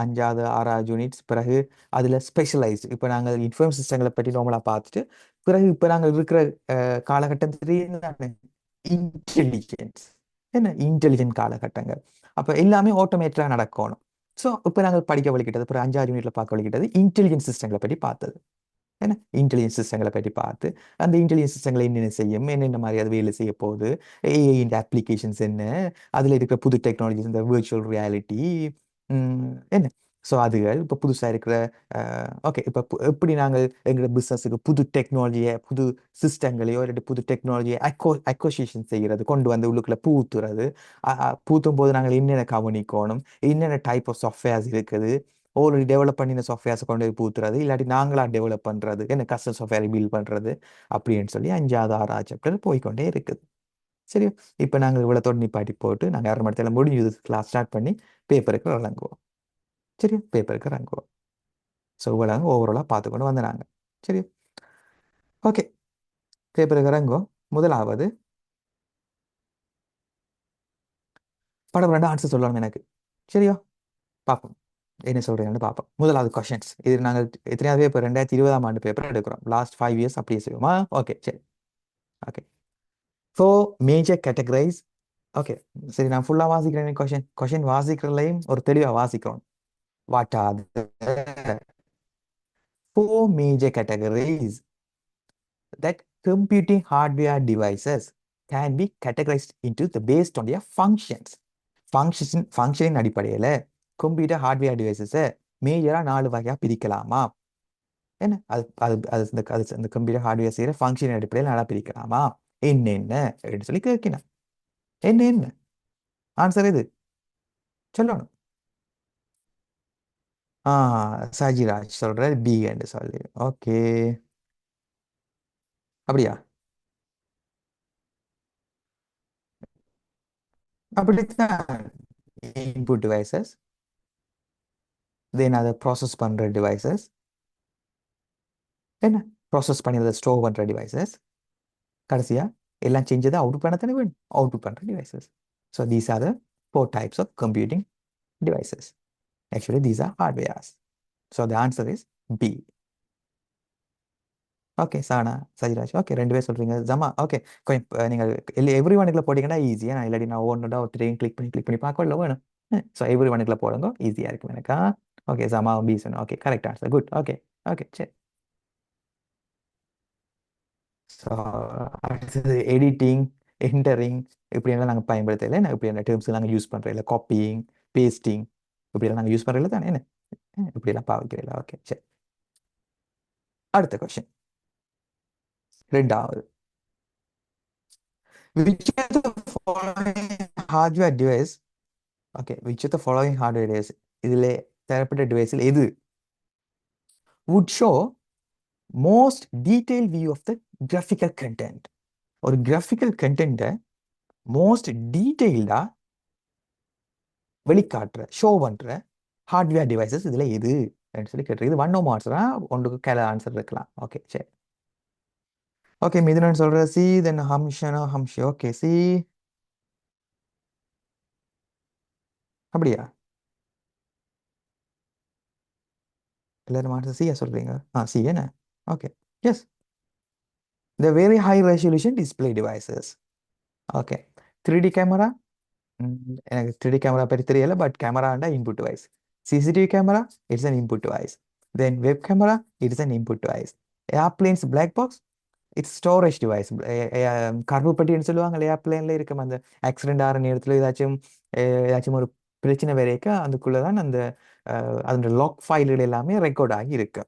அஞ்சாவது ஆறாவது யூனிட்ஸ் பிறகு அதில் ஸ்பெஷலைஸ்டு இப்போ நாங்கள் இன்ஃபர்மேஷன் சிஸ்டங்களை பற்றி நார்மலாக பார்த்துட்டு பிறகு இப்போ நாங்கள் இருக்கிற காலகட்டத்திலேயே இன்டெலிஜென்ஸ் என்ன இன்டெலிஜென்ட் காலகட்டங்கள் அப்போ எல்லாமே ஆட்டோமேட்டிக்காக நடக்கணும். ஸோ இப்போ நாங்கள் படிக்க வலிக்கிட்டது அப்புறம் அஞ்சாவது யூனிட்ல பார்க்க வலிக்கிட்டது இன்டெலிஜென்ஸ் சிஸ்டங்களை பற்றி பார்த்தது. ஏன்னா இன்டெலிஜென்ஸ் சிஸ்டங்களை பற்றி பார்த்து அந்த இன்டெலிஜென்ஸ் சிஸ்டங்களை என்னென்ன செய்யும் என்னென்ன மாதிரி அது வேலை செய்ய போகுது ஏஐ அப்ளிகேஷன்ஸ் என்ன அதில் இருக்கிற புது டெக்னாலஜிஸ் இந்த விர்ச்சுவல் ரியாலிட்டி என்ன ஸோ அதுகள் இப்போ புதுசாக இருக்கிற ஓகே இப்போ எப்படி நாங்கள் எங்களோட பிஸ்னஸுக்கு புது டெக்னாலஜியை புது சிஸ்டங்களையோ இல்லாட்டி புது டெக்னாலஜியை அக்வசியேஷன் செய்கிறது கொண்டு வந்து உள்ளுக்குள்ள பூத்துறது பூத்தும் போது நாங்கள் என்னென்ன கவனிக்கணும் என்னென்ன டைப் ஆஃப் சாஃப்ட்வேர்ஸ் இருக்குது ஆல்ரெடி டெவலப் பண்ணின சாஃப்ட்வேர்ஸை கொண்டு போய் பூத்துறது இல்லாட்டி நாங்களா டெவலப் பண்ணுறது என்ன கஸ்டம் சாஃப்ட்வேரை பில்ட் பண்ணுறது அப்படின்னு சொல்லி அஞ்சாவது ஆறாவது சாப்டர் போய்க்கொண்டே இருக்குது. சரி, இப்போ நாங்கள் இவ்வளோ தொட நிப்பாட்டி போட்டு நாங்கள் 1/2 மணி நேரத்தில் முடிஞ்சது கிளாஸ் ஸ்டார்ட் பண்ணி பேப்பருக்கு இறங்குவோம். சரி, பேப்பருக்கு இறங்குவோம். ஸோ இவ்வளோ ஓவராலாக பார்த்துக்கொண்டு வந்து நாங்கள் சரி ஓகே பேப்பருக்கு இறங்குவோம். முதலாவது படம் 2 ஆன்சர் சொல்லணும் எனக்கு. சரியா, பார்ப்போம் என்ன சொல்றீங்கன்னு பார்ப்போம். முதலாவது கொஷின்ஸ் இது நாங்கள் எத்தனையாவது பேப்பர் 2020ஆம் ஆண்டு பேப்பர் எடுக்கிறோம். லாஸ்ட் 5 இயர்ஸ் அப்படியே செய்வோமா? ஓகே சரி okay. Four major categories. Okay சரி, நான் ஃபுல்லாக வாசிக்கிறேன். கொஷின் வாசிக்கிறதுலையும் ஒரு தெளிவாக வாசிக்கிறோம். What are the four major categories that computing hardware devices can be categorized into the based on their functions. ஃபங்க்ஷனின் அடிப்படையில் கம்ப்யூட்டர் ஹார்ட்வேர் டிவைசஸை மேஜராக 4 வகையாக பிரிக்கலாமா? என்ன அது அது அது இந்த கம்ப்யூட்டர் ஹார்ட்வேர் செய்கிற ஃபங்க்ஷன் அடிப்படையில் நல்லா பிரிக்கலாமா? என்னென்ன அப்படின்னு சொல்லி கேட்கணும். என்ன ஆன்சர் இது சொல்லணும். ஆ சஜிராஜ் சொல்ற பி என்று சொல்லி. ஓகே அப்படியா? அப்படித்தான். இன்புட் டிவைசஸ் தென் அதை ப்ராசஸ் பண்ணுற டிவைசஸ் என்ன ப்ராசஸ் பண்ணி அதை ஸ்டோர் பண்ணுற டிவைசஸ் கடைசியா எல்லாம் செஞ்சதை அவுட் பண்ண தானே வேணும் அவுட் பண்ணுற devices. So these are the 4 types of computing devices. Actually these are hardwares. So the answer is B. Okay Sana Sajiraj okay 2 பேர் சொல்றீங்க. ஜமா ஓகே கொஞ்சம் நீங்கள் எவ்ரி ஒனுக்குள்ள போட்டிங்கன்னா ஈஸியாக நான் இல்லாட்டி நான் ஒவ்வொன்றா ஒருத்தரையும் கிளிக் பண்ணி பார்க்கல வேணும். ஸோ எவ்ரி ஒனுக்குள்ள போடுங்க ஈஸியாக இருக்கும் எனக்கா. ஓகே ஜமா பி சொன்ன okay correct answer good okay okay சரி. ஸோ அடுத்தது எடிட்டிங் என்டரிங் இப்படியெல்லாம் நாங்கள் பயன்படுத்தல என்ன இப்படியான டேர்ம்ஸ் நாங்கள் யூஸ் பண்ணுறோம் இல்லை காப்பிங் பேஸ்டிங் இப்படியெல்லாம் நாங்கள் யூஸ் பண்ணுறதில்ல தானே என்ன இப்படியெல்லாம் பாவிக்கிறீங்களா? ஓகே சரி. அடுத்த கொஸ்டின் ரெண்டாவது. Which of the following hardware device okay which of the following hardware device இதில் தரப்பட்ட டிவைஸில் எது would show most detailed view of the graphical content? ஒரு graphical content மோஸ்ட் டீட்டெயில்டா வெளிக்காட்டுற ஷோ பண்ற ஹார்ட்வேர் டிவைசஸ் இதுல எது சொல்லி கேட்டிருக்கு. இது 1 நோ ஆன்சரா ஒன்றுக்கு கேல ஆன்சர் இருக்கலாம். ஓகே சரி ஓகே மிதுனன் சொல்ற C then Hamshana Hamshi okay C அப்படியா எல்லாரும் ஆன்சர் சியா சொல்றீங்க? சி என்ன okay yes the very high resolution display devices. Okay 3D camera எனக்கு 3D கேமரா பற்றி தெரியல பட் கேமராண்டா input device. CCTV camera it's an input device. Then web camera it's an input device. Airplanes black box it's storage device. கருப்பு பெட்டின்னு சொல்லுவாங்க ஏர்பிளேன்ல இருக்கும் அந்த accident ஆகிற நேரத்தில் ஏதாச்சும் ஒரு பிரச்சனை வரைக்கும் அதுக்குள்ளதான் அந்த அதோட லாக் ஃபைல்கள் எல்லாமே ரெக்கார்ட் ஆகி இருக்கு.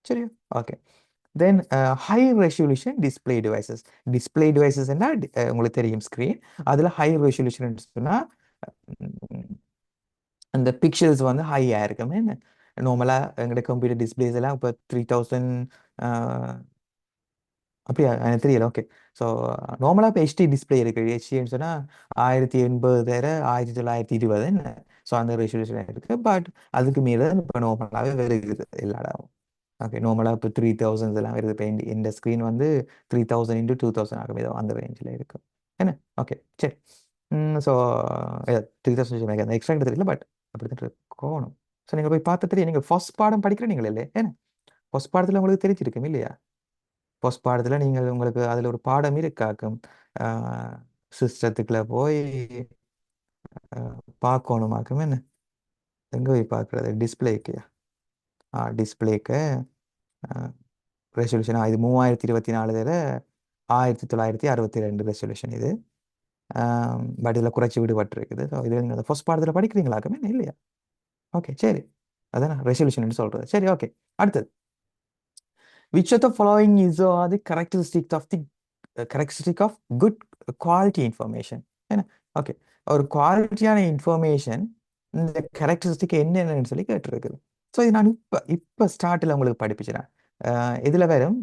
சரி okay then high resolution display devices. Display devices என்ன உங்களுக்கு தெரியும் ஸ்க்ரீன் அதில் ஹை ரெசல்யூஷன் சொன்னால் அந்த பிக்சல்ஸ் வந்து ஹையாக இருக்குமே நார்மலாக எங்களோட கம்ப்யூட்டர் டிஸ்பிளேஸ் எல்லாம் இப்போ 3000 அப்படியா எனக்கு தெரியல. ஓகே. ஸோ நார்மலாக இப்போ ஹெச்டி டிஸ்பிளே இருக்குது. ஹெச்டின்னு சொன்னால் 1080 1920 என்ன. ஸோ அந்த ரெசல்யூஷன் இருக்குது. பட் அதுக்கு மீது இப்போ நார்மலாகவே வருகிறது எல்லா இடமும். ஓகே. நார்மலாக இப்போ 3000 எல்லாம் வருது. இப்போ இந்த ஸ்க்ரீன் வந்து 3000 இன்ட்டு 2000 ஆகும். ஏதோ அந்த ரேஞ்சில் இருக்கும் என்ன. ஓகே சரி. ஸோ 3000 எனக்கு அந்த எக்ஸ்ட்ரா தெரியல. பட் அப்படி தான் இருக்கணும். ஸோ நீங்கள் போய் பார்த்து தெரியும். நீங்கள் ஃபர்ஸ்ட் பாடம் படிக்கிறீங்களே இல்லை ஏன்னா ஃபர்ஸ்ட் பாடத்தில் உங்களுக்கு தெரிஞ்சிருக்கும் இல்லையா? ஃபர்ஸ்ட் பாடத்தில் நீங்கள் உங்களுக்கு அதில் ஒரு பாடம் இருக்காக்கும். சிஸ்டத்துக்குள்ள போய் பார்க்கணுமாக்கும் என்ன. எங்கே போய் பார்க்குறது டிஸ்பிளேக்கு. டிஸ்பிளேக்கு ரெசல்யூஷன் இது 3024 1962 ரெசல்யூஷன் இது. பட் இதில் குறைச்சி விடுபட்டிருக்குது. ஸோ இதில் நீங்கள் அந்த ஃபர்ஸ்ட் பாடத்தில் படிக்கிறீங்களாக்குமே இல்லையா? ஓகே சரி. அதானே ரெசல்யூஷன் சொல்கிறது. சரி ஓகே. அடுத்தது which of the following is the characteristic of good quality information என்ன. ஓகே. ஒரு குவாலிட்டியான இன்ஃபர்மேஷன் இந்த கேரக்டரிஸ்டிக் என்னென்னு சொல்லி கேட்டிருக்குது. ஸோ இது நான் இப்போ ஸ்டார்டில் உங்களுக்கு படிப்பிச்சிடறேன். இதில் வெறும்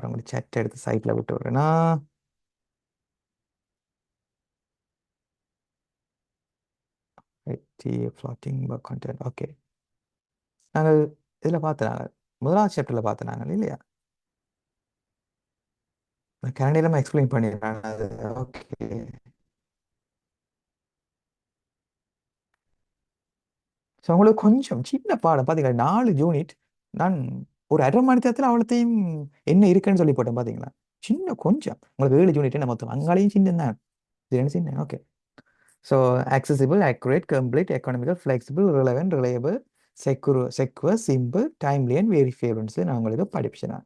உங்களுக்கு சட் எடுத்து சைட்டில் விட்டு விடுறேன்னா ஃப்ளாட்டிங் கண்டென்ட். ஓகே. நாங்கள் இதில் பார்த்துனாங்க முதலாவது சாப்டரில் பார்த்துனாங்க இல்லையா? கன்னடியில் எக்ஸ்பிளைன் பண்ணிடுறாங்க அது. ஓகே. ஸோ உங்களுக்கு கொஞ்சம் சின்ன பாடம் பார்த்தீங்களா 4 யூனிட். நான் ஒரு அரை மணி நேரத்தில் அவ்வளோத்தையும் என்ன இருக்குன்னு சொல்லி போட்டேன் பார்த்தீங்களா? சின்ன கொஞ்சம் உங்களுக்கு 7 யூனிட் என்ன மொத்தம் அங்காலையும் சின்ன தான். இது என்ன சின்ன. Okay. So accessible, accurate, complete, economical, flexible, relevant, reliable, secure, simple, timely and verifiable நான் உங்களுக்கு படிப்பிச்சேன்.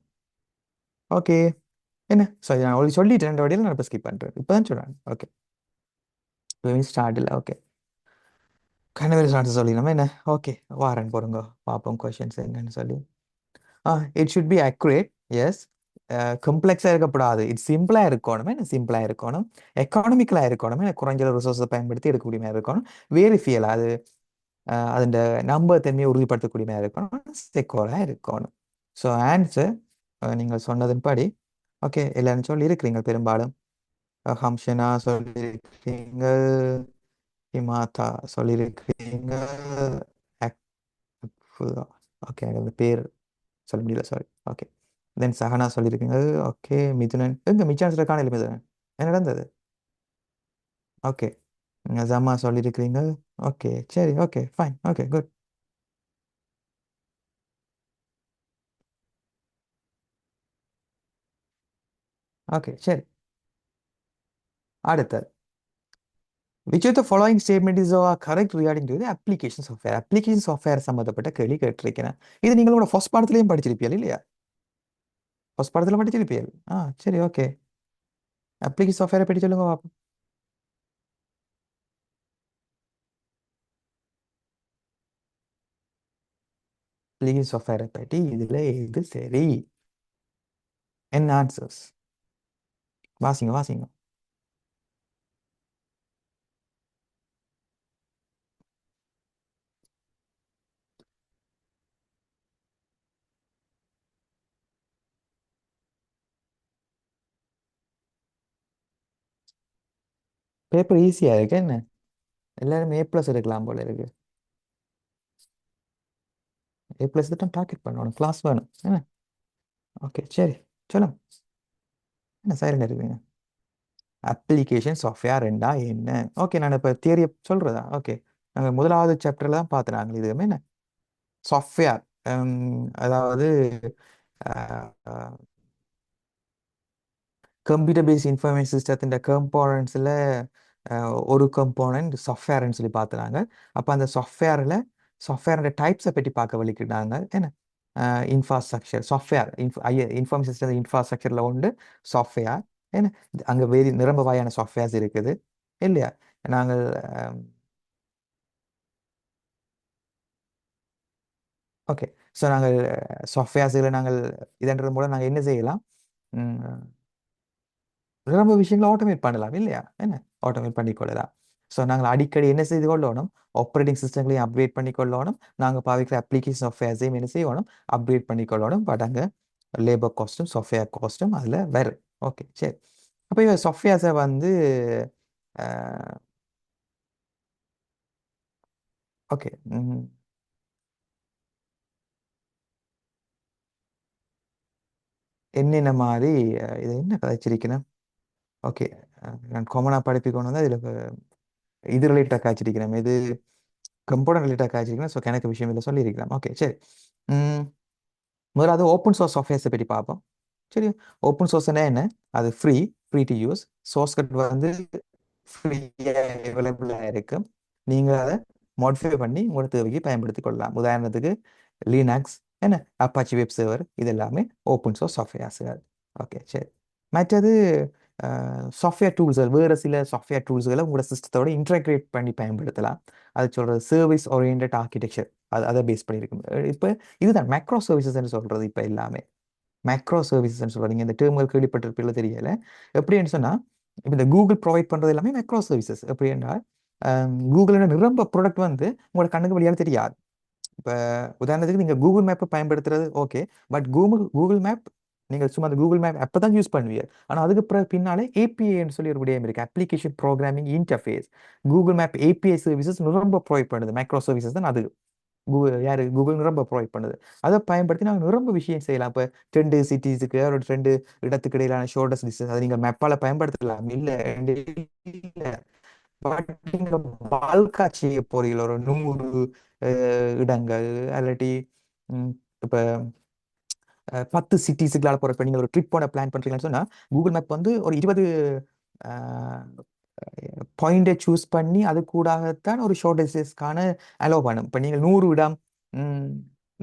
ஓகே என்ன. ஸோ நான் உங்களுக்கு சொல்லிட்டேன். 2 வழியில் நான் இப்போ ஸ்கிப் பண்ணுறேன். இப்போ தான் சொல்கிறேன். ஓகே. ஸ்டார்ட் இல்லை. ஓகே. கனவில் ஸ்டார்ட் சொல்லி நம்ம என்ன. ஓகே வாரன் போடுங்க பார்ப்போம் கொஷின்ஸ் என்னன்னு சொல்லி. It should be accurate. Yes. கம்ப்ளெக்ஸாக இருக்கக்கூடாது. இது சிம்பிளாக இருக்கணும். என்ன சிம்பிளாக இருக்கணும். எக்கானமிக்கலாக இருக்கணும். என்ன குறைஞ்ச ரிசோர்ஸை பயன்படுத்தி எடுக்கக்கூடிய மாதிரி இருக்கணும். வேரிஃபியல் அது அதோட நம்பர் தன்மையை உறுதிப்படுத்தக்கூடிய மாதிரி இருக்கணும். செக்யூராக இருக்கணும். ஸோ ஆன்சர் நீங்கள் சொன்னதன்படி ஓகே எல்லாரும் சொல்லி இருக்கிறீங்க பெரும்பாலும். ஹம்ஷனா சொல்லியிருக்கீங்க. ஹிமாதா சொல்லியிருக்கீங்க. ஓகே எனக்கு அந்த பேர் சொல்ல முடியல சாரி. ஓகே. தென் சஹனா சொல்லியிருக்கீங்க. ஓகே. மிதுனன் எங்க மிச்சான்ஸில் காணல மிதுனன் என்ன நடந்தது? ஓகே. ஜம்மா சொல்லியிருக்கிறீங்க. ஓகே சரி. Okay fine. Okay good. Okay சரி. அடுத்தது which of the following statement is correct regarding to the application software. application software சம்மந்தப்பட்ட கேள்வி கேட்டிருக்கிறேன். இது நீங்களோட ஃபர்ஸ்ட் பாடத்துலையும் படிச்சிருப்பீங்க இல்லையா? ஃபர்ஸ்ட் பாடத்தில் படிச்சிருப்பீங்க. சரி ஓகே. அப்ளிகேஷன் சாஃப்ட்வேரை பற்றி சொல்லுங்க பார்ப்போம். அப்ளிகேஷன் சாஃப்ட்வேரை பற்றி இதில் எது சரி? என்ன ஆன்சர்ஸ் வாசிங்க வாசிங்க. பேப்பர் ஈஸியாக இருக்கு என்ன. எல்லாரும் A+ எடுக்கலாம் போல இருக்கு. A+ தான் டார்கெட் பண்ணணும். கிளாஸ் வேணும் என்ன. ஓகே சரி சொல்லுங்க. என்ன சைலண்ட் இருக்குங்க. அப்ளிகேஷன் சாஃப்ட்வேர் ரெண்டா என்ன. ஓகே நான் இப்போ தியரியை சொல்கிறதா. ஓகே. நாங்கள் முதலாவது சாப்டரில் தான் பார்த்துனாங்க இதுவுமே என்ன சாஃப்ட்வேர். அதாவது கம்ப்யூட்டர் பேஸ்ட் இன்ஃபர்மேஷன் சிஸ்டத்தின் கம்போனன்ட்ஸில் ஒரு கம்போனன்ட் சாஃப்ட்வேர்னு சொல்லி பார்த்துனாங்க. அப்போ அந்த சாஃப்ட்வேரோட டைப்ஸை பற்றி பார்க்க வலிக்கிட்டாங்க என்ன. இன்ஃப்ராஸ்ட்ரக்சர் சாஃப்ட்வேர் இன்ஃபர்மேஷன் சிஸ்டம் இன்ஃப்ராஸ்ட்ரக்சரில் உண்டு சாஃப்ட்வேர் என்ன. அங்கே வேறு நிரம்ப வகையான சாஃப்ட்வேர்ஸ் இருக்குது இல்லையா. நாங்கள் ஓகே. ஸோ நாங்கள் சாஃப்ட்வேர்ஸில் நாங்கள் இதன்றது மூலம் நாங்கள் என்ன செய்யலாம். ரொம்ப விஷயங்களை ஆட்டோமேட் பண்ணலாம் இல்லையா என்ன. ஆட்டோமேட் பண்ணிக்கொள்ளலாம். ஸோ நாங்கள் அடிக்கடி என்ன செய்து கொள்ளணும். ஆப்ரேட்டிங் சிஸ்டங்களையும் அப்கிரேட் பண்ணிக்கொள்ளணும். நாங்கள் பாவிக்கிற அப்ளிகேஷன் சாஃப்ட்வேர்ஸையும் என்ன செய்யணும் அப்கிரேட் பண்ணிக்கொள்ளணும். பட் அங்கே லேபர் காஸ்ட்டும் சாஃப்ட்வேர் காஸ்ட்டும் அதில் வரும். ஓகே சரி. அப்போ சாஃப்ட்வேர்ஸை வந்து ஓகே என்னென்ன மாதிரி இது என்ன கதைச்சிருக்கணும். ஓகே நான் காமனாக படிப்பிக்கொண்டு வந்து இதில் இது ரிலேட்டாக காய்ச்சிருக்கிறேன், இது கம்போனன்ட் ரிலேட்டாக காய்ச்சிருக்கிறேன். ஸோ கணக்கு விஷயம் இதில் சொல்லியிருக்கலாம். ஓகே சரி. ம், முதல்ல அது ஓப்பன் சோர்ஸ் சாஃப்ட்வேர்ஸை பற்றி பார்ப்போம். சரி. ஓப்பன் சோர்ஸ்னா என்ன? அது free, free to use. Source code வந்து ஃப்ரீயாக அவைலபிளாக இருக்கும். நீங்கள் அதை மாடிஃபை பண்ணி உங்களோட தேவைக்கு பயன்படுத்தி கொள்ளலாம். உதாரணத்துக்கு லினக்ஸ், என்ன அப்பாச்சி வெப் சர்வர், இது எல்லாமே ஓப்பன் சோர்ஸ் சாஃப்ட்வேர்ஸுகள். ஓகே சரி. மற்றது சாஃப்ட்வேர் டூல்ஸ்கள், வேறு சில சாஃப்ட்வேர் டூல்ஸ்களை உங்களோட சிஸ்டத்தோட இன்டகிரேட் பண்ணி பயன்படுத்தலாம். அது சொல்கிறது சர்வீஸ் ஓரியன்ட் ஆர்கிடெக்சர், அதை பேஸ் பண்ணியிருக்கும். இப்போ இதுதான் மேக்ரோ சர்வீசஸ்ன்னு சொல்கிறது. இப்போ எல்லாமே மேக்ரோ சர்வீசஸ்ன்னு சொல்கிறோம். நீங்கள் இந்த டேர்ம்கள் கேள்விப்பட்டிருப்பீங்களோ தெரியல. எப்படின்னு சொன்னால், இப்போ இந்த கூகுள் ப்ரொவைட் பண்ணுறது எல்லாமே மேக்ரோ சர்வீசஸ். எப்படி என்றால் கூகுளோட நிரம்ப ப்ராடக்ட் வந்து உங்களோட கண்ணுக்கு வெளியால் தெரியாது. இப்போ உதாரணத்துக்கு நீங்கள் கூகுள் மேப்பை பயன்படுத்துறது okay. But Google Google map நீங்கள் சும்மா அந்த கூகுள் மேப் அப்போ தான் யூஸ் பண்ணுவீங்க. ஆனால் அதுக்கு பின்னாலே ஏபிஐன்னு சொல்லி ஒரு விடயம் இருக்குது, application programming interface. Google map API services ரொம்ப ப்ரொவைட் பண்ணுது. மைக்ரோ சர்வீசஸ் தான் அது. கூகுள் ரொம்ப ப்ரொவைட் பண்ணுது. அதை பயன்படுத்தி நாங்கள் ரொம்ப விஷயம் செய்யலாம். இப்போ 2 சிட்டிஸுக்கு ஒரு 2 இடத்துக்கு இடையிலான ஷோர்டஸ்ட் டிஸ்டன்ஸ் அதை நீங்கள் மேப்பால் பயன்படுத்தலாம். இல்லை இல்லை, பட் நீங்க பல்கா செய்ய போறீங்களா ஒரு 100 இடங்கள் அல்லாட்டி இப்போ 10 சிட்டிஸுக்குள்ள போகிறப்ப நீங்கள் ஒரு ட்ரிப் போன பிளான் பண்ணுறீங்கன்னு சொன்னால், கூகுள் மேப் வந்து ஒரு 20 பாயிண்டை சூஸ் பண்ணி அது கூடத்தான் ஒரு ஷார்ட் டிஸ்டன்ஸ்க்கான அலோவ் பண்ணும். இப்போ நீங்கள் 100 இடம், ம்,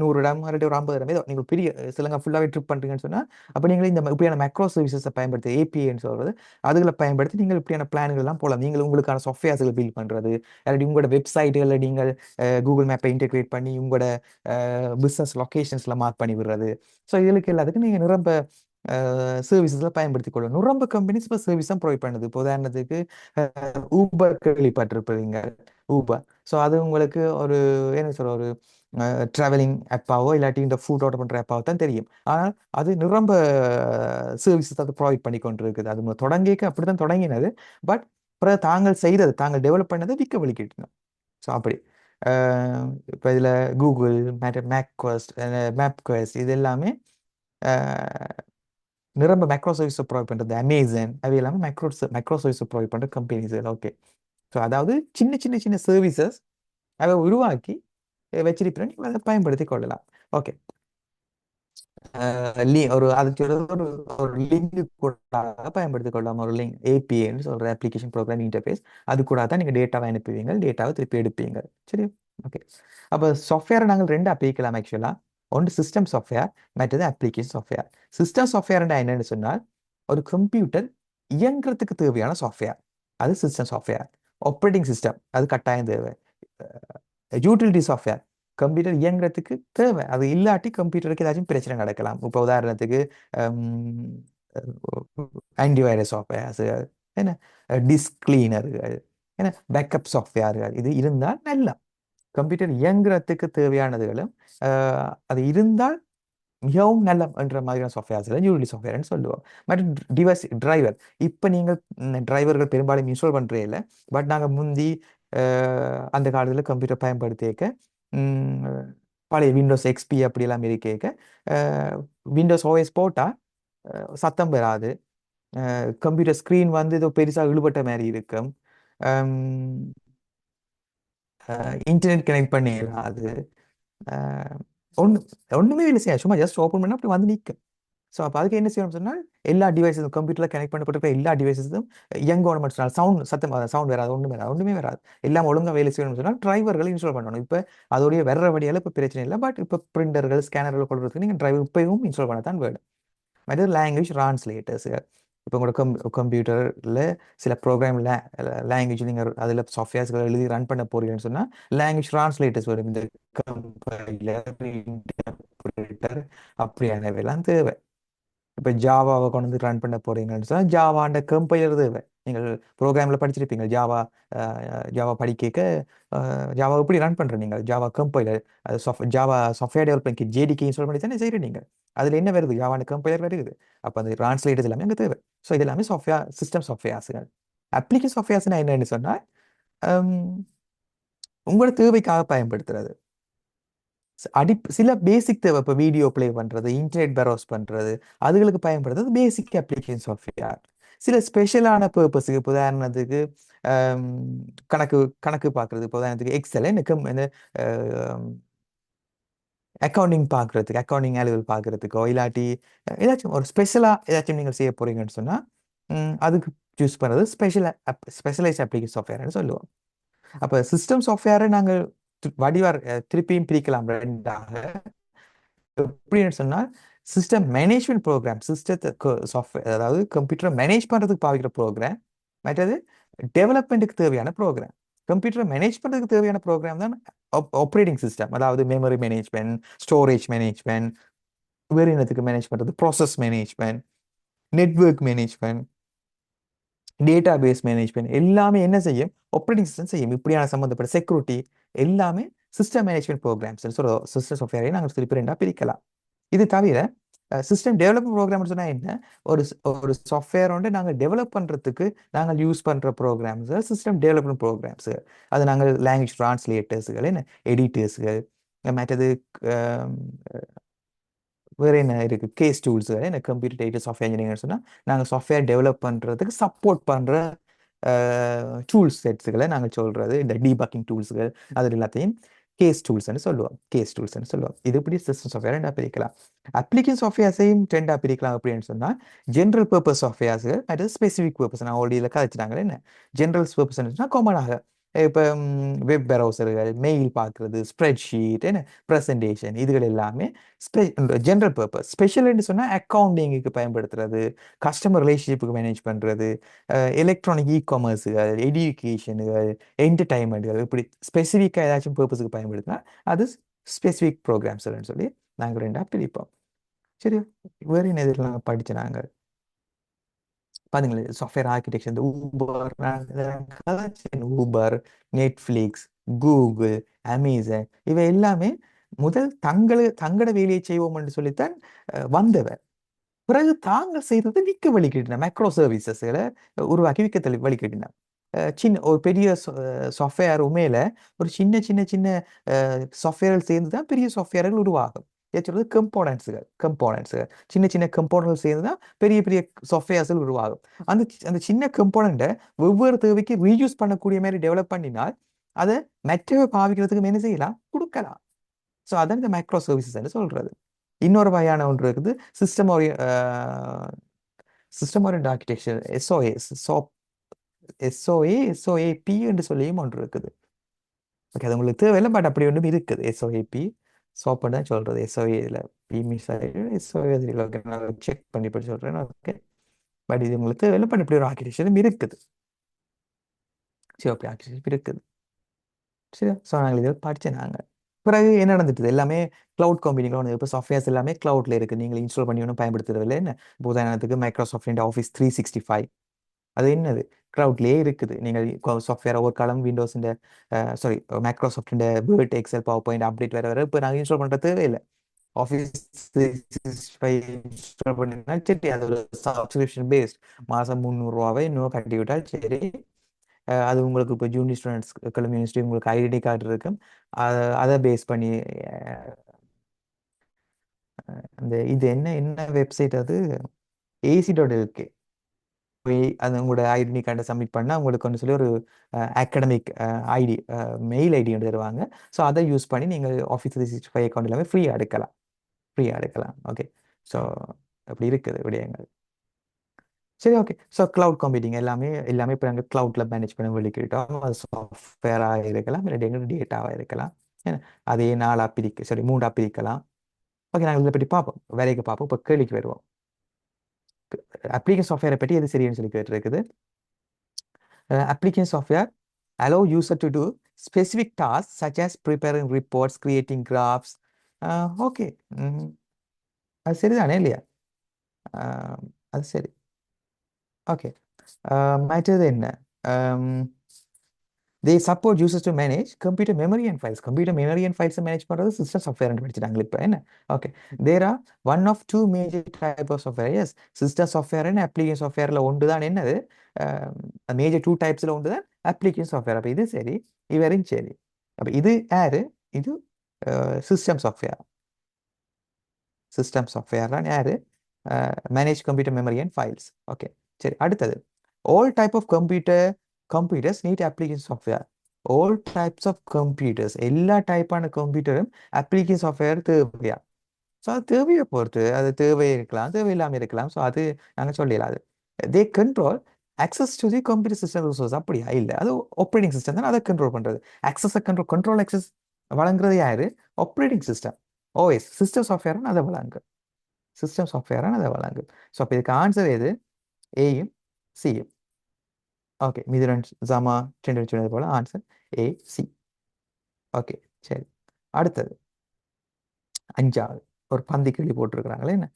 100 இடம் இல்லாட்டி ஒரு 50 இடம் ஏதோ நீங்கள் பெரிய சிலங்க ஃபுல்லாகவே ட்ரிப் பண்ணுறீங்கன்னு சொன்னால், அப்போ நீங்கள் இந்த இப்படியான மேக்ரோ சர்வீசஸை பயன்படுத்தி ஏபிஐன்னு சொல்கிறது, அதுகளை பயன்படுத்தி நீங்கள் இப்படியான பிளான்கள் எல்லாம் போகலாம். நீங்கள் உங்களுக்கான சாஃப்ட்வேர்ஸுகளை பில்ட் பண்ணுறது, இல்லாட்டி உங்களோட வெப்சைட்டுகளில் நீங்கள் கூகுள் மேப்பை இன்டெகிரேட் பண்ணி உங்களோட பிஸ்னஸ் லொக்கேஷன்ஸில் மார்க் பண்ணி விடுறது. ஸோ இதுக்கு எல்லாத்துக்கும் நீங்கள் நிரம்ப சர்வீசஸில் பயன்படுத்திக் கொள்ளணும். நிரம்ப கம்பெனிஸ் இப்போ சர்வீஸ் தான் ப்ரொவைட் பண்ணுது. இப்போ உதாரணத்துக்கு ஊபர் கேள்விப்பட்டிருப்பீங்க. ஊபர். ஸோ அது உங்களுக்கு ஒரு என்ன சொல்ற ஒரு ட்ராவலிங் ஆப்பாவோ இல்லாட்டி இந்த ஃபுட் ஆர்டர் பண்ணுற ஆப்பாவோ தான் தெரியும். ஆனால் அது நிரம்ப சர்வீசஸ் அது ப்ரொவைட் பண்ணி கொண்டு இருக்குது. அது தொடங்கிக்க அப்படி தான் தொடங்கினது. பட் அப்புறம் தாங்கள் செய்தது, தாங்கள் டெவலப் பண்ணதை விற்க வழிக்கிட்டணும். ஸோ அப்படி இப்போ இதில் கூகுள், மேக்வெஸ்ட், மேப்குவெஸ்ட் இது எல்லாமே நிரம்ப மைக்ரோ சர்வீஸை ப்ரொவைட் பண்ணுறது. அமேசான் அவை எல்லாமே மைக்ரோ சர்வீஸை ப்ரொவைட் பண்ணுற கம்பெனிஸ். ஓகே. ஸோ அதாவது சின்ன சின்ன சின்ன சர்வீசஸ் அதை உருவாக்கி வச்சிருப்பேன், நீங்கள் அதை பயன்படுத்தி கொள்ளலாம். ஓகே. ஒரு அதுக்கு ஒரு ஒரு லிங்க் கூட பயன்படுத்திக் கொள்ளலாம். ஒரு லிங்க் ஏபிஐன்னு சொல்ற அப்ளிகேஷன் ப்ரோக்ராம் இன்டர்ஃபேஸ், அது கூட தான் நீங்கள் டேட்டாவை அனுப்புவீங்க, டேட்டாவை திருப்பி எடுப்பீங்க. சரி. ஓகே. அப்போ சாஃப்ட்வேரை நாங்கள் ரெண்டு பிரிக்கலாம் ஆக்சுவலாக. ஒன்று சிஸ்டம் சாஃப்ட்வேர், மற்றது அப்ளிகேஷன் சாஃப்ட்வேர். சிஸ்டம் சாஃப்ட்வேர்னா என்னன்னு சொன்னால், ஒரு கம்ப்யூட்டர் இயங்குறதுக்கு தேவையான சாஃப்ட்வேர், அது சிஸ்டம் சாஃப்ட்வேர். ஆப்ரேட்டிங் சிஸ்டம் அது கட்டாயம் தேவை. யூட்டிலிட்டி சாஃப்ட்வேர் கம்ப்யூட்டர் இயங்குறதுக்கு தேவை, அது இல்லாட்டி கம்ப்யூட்டருக்கு ஏதாச்சும் பிரச்சனை நடக்கலாம். இப்போ உதாரணத்துக்கு ஆன்டிவைரஸ் சாஃப்ட்வேர்ஸ், என்ன டிஸ்க் கிளீனர்கள், என்ன பேக்கப் சாஃப்ட்வேர்கள், இது இருந்தால் நல்லா கம்ப்யூட்டர் இயங்குறதுக்கு தேவையானதுகளும் அது இருந்தால் மிகவும் நல்ல என்ற மாதிரியான சாஃப்ட்வேர்ஸ் யூடிலிட்டி சாஃப்ட்வேர்னு சொல்லுவோம். மற்றும் டிவைஸ் டிரைவர், இப்போ நீங்கள் டிரைவர்கள் பெரும்பாலும் இன்ஸ்டால் பண்ணுறே இல்லை. பட் நாங்கள் முந்தி அந்த காலத்தில் கம்ப்யூட்டர் பயன்படுத்தியிருக்க பழைய விண்டோஸ் எக்ஸ்பி அப்படியெல்லாம் இருக்க விண்டோஸ் ஓஎஸ் போட்டால் சத்தம் பெறாது. கம்ப்யூட்டர் ஸ்க்ரீன் வந்து இதோ பெருசாக இழுபட்ட மாதிரி இருக்கும். இன்டர்நெட் கனெக்ட் பண்ணிடாது. ஒன்று ஒன்றுமே இல்லை செய்ய, சும்மா ஜஸ்ட் ஓப்பன் பண்ணால் அப்படி வந்து நிற்கும். ஸோ அப்போ அதுக்கு என்ன செய்யணும்னு சொன்னால், எல்லா டிவைஸஸும் கம்ப்யூட்டரில் கனெக்ட் பண்ணப்பட்டிருக்க எல்லா டிவைஸஸும் இயங்கணும் மட்டும் சொன்னால் சத்தம் சவுண்ட் வராது, ஒன்றுமே வராது. எல்லாம் ஒழுங்காக வேலை செய்யணும்னு சொன்னால் டிரைவர்கள் இன்ஸ்டால் பண்ணணும். இப்போ அதோடைய வர்ற வழியால் இப்போ பிரச்சனை இல்லை. பட் இப்போ பிரிண்டர்கள் ஸ்கேனர்கள் கொள்வதற்கு நீங்கள் டிரைவர் இப்போவும் இன்ஸ்டால் பண்ண தான் வேணும். மற்றது லாங்குவேஜ் ட்ரான்ஸ்லேட்டர்ஸ், இப்போ உங்களோட கம்ப்யூட்டரில் சில ப்ரோக்ராம் லாங்குவேஜ் நீங்கள் அதில் சாஃப்ட்வேர்ஸ்களை எழுதி ரன் பண்ண போறீங்கன்னு சொன்னால் லாங்குவேஜ் ட்ரான்ஸ்லேட்டர்ஸ் வரும். இந்த கம்பைலர், இன்டர்பிரேட்டர் அப்படியானவையெல்லாம் தேவை. இப்போ ஜாவாவை கொண்டு வந்து ரன் பண்ண போறீங்கன்னு சொன்னால் ஜாவாண்ட கம்பைலர் தேவை. நீங்கள் ப்ரோக்ராமில் படிச்சிருப்பீங்க ஜாவா. ஜாவா படிக்க ஜாவா எப்படி ரன் பண்ணுற நீங்கள் Java compiler Java software development ஜேடிக்கு இன்ஸ்டால் பண்ணி தானே செய்கிறீங்க நீங்கள். அதில் என்ன வருது ஜாவான கம்பைலர் வருது. அப்போ அந்த ட்ரான்ஸ்லேட்டர்ஸ் எல்லாமே அங்கே தேவை. ஸோ இது எல்லாமே சாஃப்ட்வேர் சிஸ்டம் சாஃப்ட்வேர்ஸுகள். அப்ளிகேஷன் சாஃப்ட்வேர்ஸ்னா என்னன்னு சொன்னால் உங்களோட தேவைக்காக பயன்படுத்துறது. சில பேசிக் தேவை. இப்போ வீடியோ ப்ளே பண்ணுறது, இன்டர்நெட் பரௌஸ் பண்ணுறது, அதுகளுக்கு பயன்படுத்துறது பேசிக் அப்ளிகேஷன் சாஃப்ட்வேர். சில ஸ்பெஷலான பர்பஸுக்கு, இப்போ உதாரணத்துக்கு ஆம், கணக்கு கணக்கு பார்க்குறது, இப்போ உதாரணத்துக்கு எக்ஸல் எனக்கு அக்கௌண்டிங் பார்க்குறதுக்கு, அக்கௌண்டிங் ஆலுவல் பார்க்குறதுக்கோ இல்லாட்டி ஏதாச்சும் ஒரு ஸ்பெஷலாக ஏதாச்சும் நீங்கள் செய்ய போறீங்கன்னு சொன்னால் அதுக்கு சூஸ் பண்ணுறது ஸ்பெஷலைஸ் அப்ளிகேஷன் சாஃப்ட்வேர்னு சொல்லுவோம். அப்போ சிஸ்டம் சாஃப்ட்வேரை நாங்கள் வடிவார் திருப்பியும் பிரிக்கலாம் ரெண்டாக. எப்படின்னு சொன்னால் சிஸ்டம் மேனேஜ்மெண்ட் ப்ரோக்ராம், சிஸ்டத்தை சாஃப்ட்வேர் அதாவது கம்ப்யூட்டரை மேனேஜ் பண்ணுறதுக்கு பாவிக்கிற ப்ரோக்ராம். மற்றது டெவலப்மெண்ட்டுக்கு தேவையான ப்ரோக்ராம். கம்ப்யூட்டரை மேனேஜ் பண்ணுறதுக்கு தேவையான ப்ரோக்ராம் தான் ஆப்ரேட்டிங் சிஸ்டம். அதாவது மெமரி மேனேஜ்மெண்ட், ஸ்டோரேஜ் மேனேஜ்மெண்ட், வேறு இனத்துக்கு மேனேஜ் பண்ணுறது process management, network management, database management எல்லாமே என்ன செய்யும்? ஆப்ரேட்டிங் சிஸ்டம் செய்யும். இப்படியான சம்மந்தப்பட்ட செக்யூரிட்டி எல்லாமே சிஸ்டம் மேனேஜ்மெண்ட் ப்ரோக்ராம்ஸ் சிஸ்டம் சாஃப்ட்வேரை நாங்கள் திருப்பி ரெண்டாக பிரிக்கலாம். இது தவிர சிஸ்டம் டெவலப்மெண்ட் ப்ரோக்ராம்னு சொன்னால் என்ன? ஒரு சாஃப்ட்வேர் வந்து நாங்கள் டெவலப் பண்ணுறதுக்கு நாங்கள் யூஸ் பண்ணுற ப்ரோக்ராம்ஸ் சிஸ்டம் டெவலப்மெண்ட் ப்ரோக்ராம்ஸு. அது நாங்கள் லாங்குவேஜ் ட்ரான்ஸ்லேட்டர்ஸுகள், என்ன எடிட்டர்ஸுகள், மற்றது வேறு என்ன இருக்குது? கேஸ் டூல்ஸுகள், என்ன கம்ப்யூட்டர் டேட்டா சாஃப்ட்வேர் இன்ஜினியர் சொன்னால் நாங்கள் சாஃப்ட்வேர் டெவலப் பண்ணுறதுக்கு சப்போர்ட் பண்ணுற டூல்ஸ் செட்ஸுகளை நாங்கள் சொல்கிறது இந்த டீபக்கிங் டூல்ஸுகள். அது எல்லாத்தையும் கேஸ் டூல்ஸ்ன்னு சொல்லுவோம். கேஸ் டூல்ஸ்ன்னு சொல்லுவோம். இது இப்படி சிஸ்டம் சாஃப்ட்வேர் ரெண்டாக பிரிக்கலாம். அப்ளிகேஷன் சாஃப்ட்வேர்ஸையும் ரெண்டாக பிரிக்கலாம். அப்படின்னு சொன்னால் ஜென்ரல் பர்பஸ் சாஃப்ட்வேர்ஸுகள், அது ஸ்பெசிஃபிக் பர்பஸ். நான் ஆல்ரெடி கதைச்சிட்டாங்களே என்ன ஜென்ரல் பர்பஸ்ன்னு சொன்னால் காமனாக இப்போ வெப் ப்ரௌசர்கள், மெயில் பார்க்குறது, ஸ்ப்ரெட்ஷீட், என்ன ப்ரெசன்டேஷன், இதுகள் எல்லாமே ஜென்ரல் பர்பஸ். ஸ்பெஷல்னு சொன்னால் அக்கௌண்டிங்குக்கு பயன்படுத்துறது, கஸ்டமர் ரிலேஷன்ஷிப்புக்கு மேனேஜ் பண்ணுறது, எலக்ட்ரானிக் காமர்ஸுகள், எஜுகேஷனுகள், என்டர்டைன்மெண்ட்டுகள், இப்படி ஸ்பெசிஃபிக்காக ஏதாச்சும் பர்பஸுக்கு பயன்படுத்தினா அது ஸ்பெசிஃபிக் ப்ரோக்ராம்ஸ்ன்னு சொல்லி நாங்கள் ரெண்டாக பிரிப்போம். சரி, வேறு என்ன இதில் நாங்கள் படித்த நாங்கள் பாருங்களேன் சாஃப்ட்வேர் ஆர்கிடெக்சர். இந்த ஊபர், நெட்ஃப்ளிக்ஸ், கூகுள், அமேசான் இவை எல்லாமே முதல் தங்களோட வேலையை செய்வோம் என்று சொல்லித்தான் வந்தவர். பிறகு தாங்கள் செய்தது விற்க வழிகிட்டின மேக்ரோ சர்வீசஸ்களை உருவாக்கி விற்க வழிகிட்டின. சின்ன ஒரு பெரிய சாஃப்ட்வேர் உண்மையில ஒரு சின்ன சின்ன சின்ன சாஃப்ட்வேர்கள் சேர்ந்து தான் பெரிய சாஃப்ட்வேர்கள் உருவாகும். சொல்றது கம்போனன்ட்ஸுகள் சின்ன சின்ன கம்போனன்ட்கள் சேர்ந்து தான் பெரிய பெரிய சாஃப்ட்வேர்ஸ்கள் உருவாகும். அந்த அந்த சின்ன கம்போனண்ட்டை வெவ்வேறு தேவைக்கு ரீயூஸ் பண்ணக்கூடிய மாதிரி டெவலப் பண்ணினால் அதை மற்றவை பாவிக்கிறதுக்கு என்ன செய்யலாம்? கொடுக்கலாம். ஸோ அதான் இந்த மைக்ரோ சர்வீசஸ் சொல்றது. இன்னொரு வகையான ஒன்று இருக்குது சிஸ்டம் ஓரியன்ட் ஆர்கிடெக்சர், எஸ்ஓஏபி என்று சொல்லியும் ஒன்று இருக்குது. ஓகே, அது உங்களுக்கு தேவையில்லை, பட் அப்படி ஒன்றும் இருக்குது. எஸ்ஓஏபி சோப்பு தான் சொல்றது. எஸ்ஓஏ இதில் பி மிஸ் ஆகிடு, எஸ்ஓஏ அதில் ஓகே நான் செக் பண்ணி போட்டு சொல்கிறேன். ஓகே, பட் இது உங்களுக்கு தேவையில்லை, பட் இப்படி ஒரு ஆர்கிடெக்சரும் இருக்குது. சரி, அப்படி ஆர்கிடெக்சர் இருக்குது. சரி, ஸோ நாங்கள் இதில் படித்தேன். நாங்கள் பிறகு என்ன நடந்துட்டு எல்லாமே கிளவுட் கம்பெனிகளும் இப்போ சாஃப்ட்வேர்ஸ் எல்லாமே கிளவுட்ல இருக்குது. நீங்கள் இன்ஸ்டால் பண்ணி ஒன்றும் பயன்படுத்துறது இல்லை. என்ன இப்போ உதாரணத்துக்கு மைக்ரோசாஃப்ட் ஆஃபீஸ் 365 அது என்னது க்ளவுட்லேயே இருக்குது. நீங்கள் சாஃப்ட்வேர் ஒவ்வொரு காலம் Windows sorry Microsoft Word, Excel, PowerPoint update வர வர இப்போ நாங்கள் இன்ஸ்டால் பண்ணுறது தேவையில்லை. ஆஃபீஸ் 365 இன்ஸ்டால் பண்ணினா சரி, அது ஒரு சப்ஸ்கிரிப்ஷன் பேஸ்ட். மாதம் 300 இன்னும் கட்டி விட்டால் சரி. அது உங்களுக்கு இப்போ ஜூனியர் ஸ்டூடெண்ட்ஸ் கல்வி யூனிவர்சிட்டி உங்களுக்கு ஐடென்டி கார்டு இருக்கும். அதை பேஸ் பண்ணி அந்த இது என்ன என்ன வெப்சைட் அது ac.lk போய் அது உங்களோட ஐடென்டி கார்டை சப்மிட் பண்ணால் உங்களுக்கு வந்து சொல்லி ஒரு அகடமிக் ஐடி மெயில் ஐடி ஒன்று தருவாங்க. ஸோ அதை யூஸ் பண்ணி நீங்கள் ஆஃபீஸ் 365 அக்கௌண்ட் எல்லாமே ஃப்ரீயாக எடுக்கலாம். ஓகே, ஸோ அப்படி இருக்குது விடயங்கள். சரி, ஓகே. ஸோ கிளவுட் கம்ப்யூட்டிங் எல்லாமே இப்போ நாங்கள் கிளவுட்ல மேனேஜ் பண்ண வெளிக்கிட்டோம். அது சாஃப்ட்வேராக இருக்கலாம், இல்லை எங்களுக்கு டேட்டாவாக இருக்கலாம். ஏன்னா அதே 3ஆக பிரிக்கலாம். ஓகே, நாங்கள் இதை பற்றி பார்ப்போம், வேலைக்கு பார்ப்போம். இப்போ கேள்விக்கு வருவோம். அப்ளிகேஷன் சாஃப்ட்வேரை பற்றி எது சரின்னு சொல்லி கேட்டுருக்குது. Application software allow user to do specific tasks such as preparing reports, creating graphs. Okay, அது சரிதானே இல்லையா? அது சரி. ஓகே, மற்றது என்ன? they support users to manage computer memory and files. Computer memory and files manage பண்றது system software ன்னு படிச்சிட்டாங்க இப்போ என்ன? Okay. There are one of two major type of software. Yes, system software and application softwareல ஒன்று தான் என்னது? Major two டைப்ஸ்ல ஒன்று தான் application software. அப்போ இது சரி, இவரும் சரி. அப்போ இது யாரு? இது சிஸ்டம் சாஃப்ட்வேர். சிஸ்டம் சாஃப்ட்வேர் தான் யாரு? Manage computer memory and files. Okay, சரி. அடுத்தது, all type of computers need application software. All types of computers, எல்லா டைப்பான கம்ப்யூட்டரும் அப்ளிகேஷன் சாஃப்ட்வேர் தேவையா? ஸோ அது தேவையை பொறுத்து, அது தேவை இருக்கலாம், தேவையில்லாமல் இருக்கலாம். ஸோ அது நாங்கள் சொல்லலாம். அது தே control access to the computer system resource. அப்படியா? இல்லை, அது ஆப்ரேட்டிங் சிஸ்டம் தான் அதை கண்ட்ரோல் பண்ணுறது. அக்சஸை கண்ட்ரோல் அக்சஸ் வழங்குறது யாரு? Operating system, OS. System software அதை வழங்கு. சிஸ்டம் சாஃப்ட்வேர் அதை வழங்கு. ஸோ அப்போ இதுக்கு ஆன்சர் எது? ஏயும் சியும். ஓகே, மீது ரெண்டு ஜாமா ரெண்டு சொன்னது போல ஆன்சர் ஏ சி. ஓகே, சரி. அடுத்தது அஞ்சாவது ஒரு பந்தி கிளி போட்டிருக்கிறாங்களே என்ன?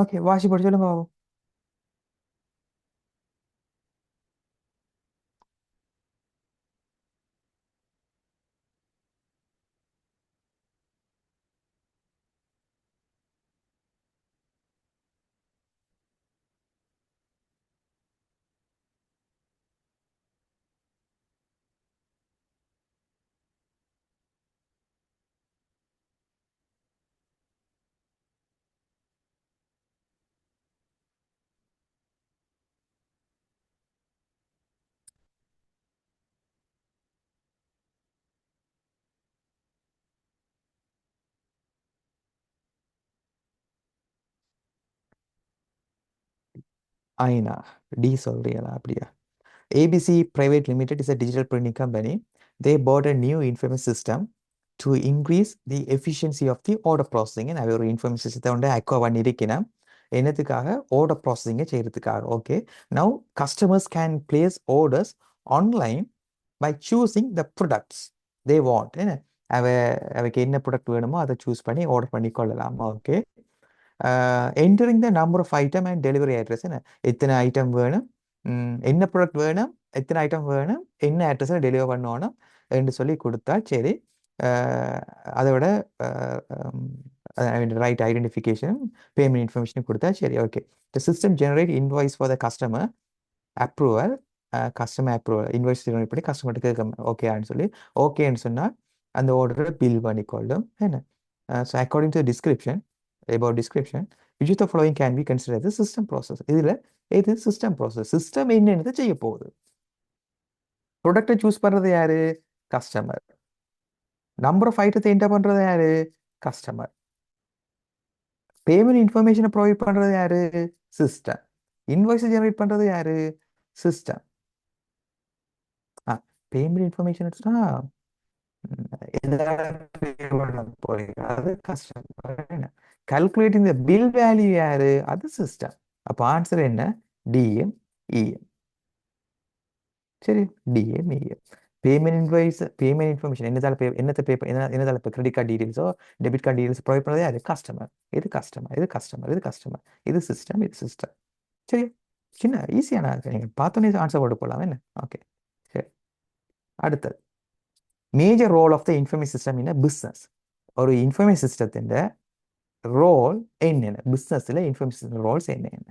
ஓகே, வாசி போட்டு சொல்லுங்க பாப்போம். ஐநா டி சொல்றீங்களா? அப்படியா? ABC private limited is a digital printing company. They bought a new information system to increase the efficiency of the order processing. நான் ஒரு இன்ஃபர்மேஷன் சிஸ்டத்தை வந்து அக்வா பண்ணியிருக்கேன். என்னத்துக்காக? ஆர்டர் ப்ராசஸிங்கை செய்யறதுக்காக. Okay, now customers can place orders online by choosing the products they want. என்ன அவ அவைக்கு என்ன ப்ராடக்ட் வேணுமோ அதை சூஸ் பண்ணி ஆர்டர் பண்ணி கொள்ளலாம். Okay, entering the number of item and delivery address. என்ன எத்தனை ஐட்டம் வேணும், என்ன ப்ராடக்ட் வேணும், எத்தனை ஐட்டம் வேணும், என்ன அட்ரஸில் டெலிவர் பண்ணணும் என்று சொல்லி கொடுத்தா சரி. அஹ், அதோட ரைட் ஐடென்டிஃபிகேஷன், பேமெண்ட் இன்ஃபர்மேஷன் கொடுத்தா சரி. Okay, the system generate invoice for the customer approval. Customer approval invoice generate பண்ணி கஸ்டமர்கிட்ட கேட்க ஓகேன்னு சொல்லி, ஓகேன்னு சொன்னால் அந்த ஆர்டரை பில் பண்ணிக்கொள்ளும். என்ன? So according to description, about description, which of the following can be considered as a system process? இதில் எது சிஸ்டம் ப்ராசஸ்? சிஸ்டம் என்னென்னது செய்ய போகுது? ப்ராடக்டை சூஸ் பண்ணுறது யாரு? கஸ்டமர். நம்பர் ஆஃப் ஐட்டத்தை என்டர் பண்ணுறது யாரு? கஸ்டமர். பேமெண்ட் இன்ஃபர்மேஷனை ப்ரொவைட் பண்ணுறது யாரு? சிஸ்டம். இன்வாய்ஸ் ஜெனரேட் பண்ணுறது யாரு? சிஸ்டம். ஆ, பேமெண்ட் இன்ஃபர்மேஷன் எடுத்துட்டா அது customer. Calculating the bill value யாரு? அது சிஸ்டம். அப்போ ஆன்சர் என்ன? DM EM. சரி, DM EM. Payment invoice, payment information என்னதால பே, என்னத்தை பே, என்னதால இப்போ கிரெடிட் கார்டு டீடைல்ஸோ டெபிட் கார்டு டீடைல்ஸ் ப்ரொவைட் பண்ணதே அது கஸ்டமர். இது கஸ்டமர், இது கஸ்டமர், இது கஸ்டமர், இது சிஸ்டம், இது சிஸ்டம். சரி, சின்ன ஈஸியான இருக்கு. நீங்கள் பார்த்தோன்னே ஆன்சர் போட்டு போகலாம் என்ன? ஓகே, சரி. அடுத்தது, major role of the information system in business. ஒரு இன்ஃபர்மேஷன் சிஸ்டத்தின் ரோல் என்னென்ன? பிஸ்னஸில் இன்ஃபர்மேஷன் ரோல்ஸ் என்னென்ன?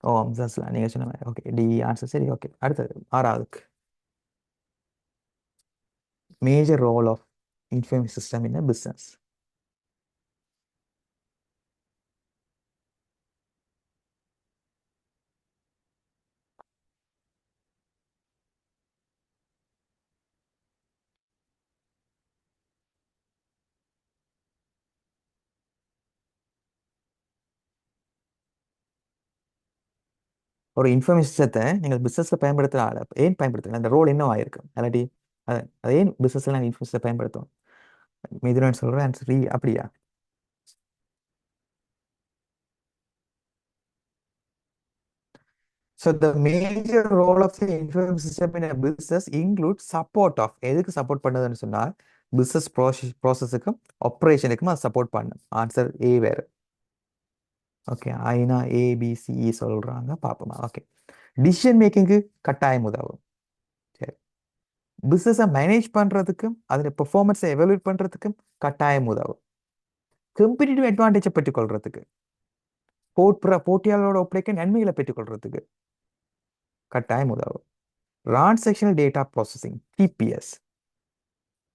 ஓ, பிஸ்னஸ்லாம் நீங்கள் சொன்ன மாதிரி. ஓகே, டி ஆன்சர் சரி. ஓகே, அடுத்தது ஆறாவதுக்கு, major role of information system in business. ஒரு இன்ஃபர்மேஷன் சிஸ்டத்தை நீங்கள் பிஸ்னஸில் பயன்படுத்துகிற ஆளை ஏன் பயன்படுத்துங்க? அந்த ரோல் என்னவா இருக்கும்? அல்லாட்டி அது அது ஏன் பிஸ்னஸில் நாங்கள் இன்ஃபர்மேஷனை பயன்படுத்துவோம்? மிதுரன் சொல்கிறேன் ஆன்சர் அப்படியா? So the major role of the information system in a business includes support of எதுக்கு சப்போர்ட் பண்ணுதுன்னு சொன்னால் பிசினஸ் ப்ராசஸுக்கும் ஆப்ரேஷனுக்கும் அது சப்போர்ட் பண்ணும். ஆன்சர் ஏ வேறு. ஓகே, ஐனா ஏபிசிஇ சொல்றாங்க, பார்ப்போமா? ஓகே, டிசிஷன் மேக்கிங்க்கு கட்டாயம் உதவும். சரி, பிசினஸை மேனேஜ் பண்றதுக்கும் அதில் பெர்ஃபார்மன்ஸை எவல்யூட் பண்றதுக்கும் கட்டாயம் உதவும். கம்பெடிட்டிவ் அட்வான்டேஜை பெற்றுக்கொள்றதுக்கு, போட்டியாளரோட ஒப்படைக்க நன்மைகளை பெற்றுக்கொள்றதுக்கு கட்டாயம் உதவும். Transactional data processing, TPS,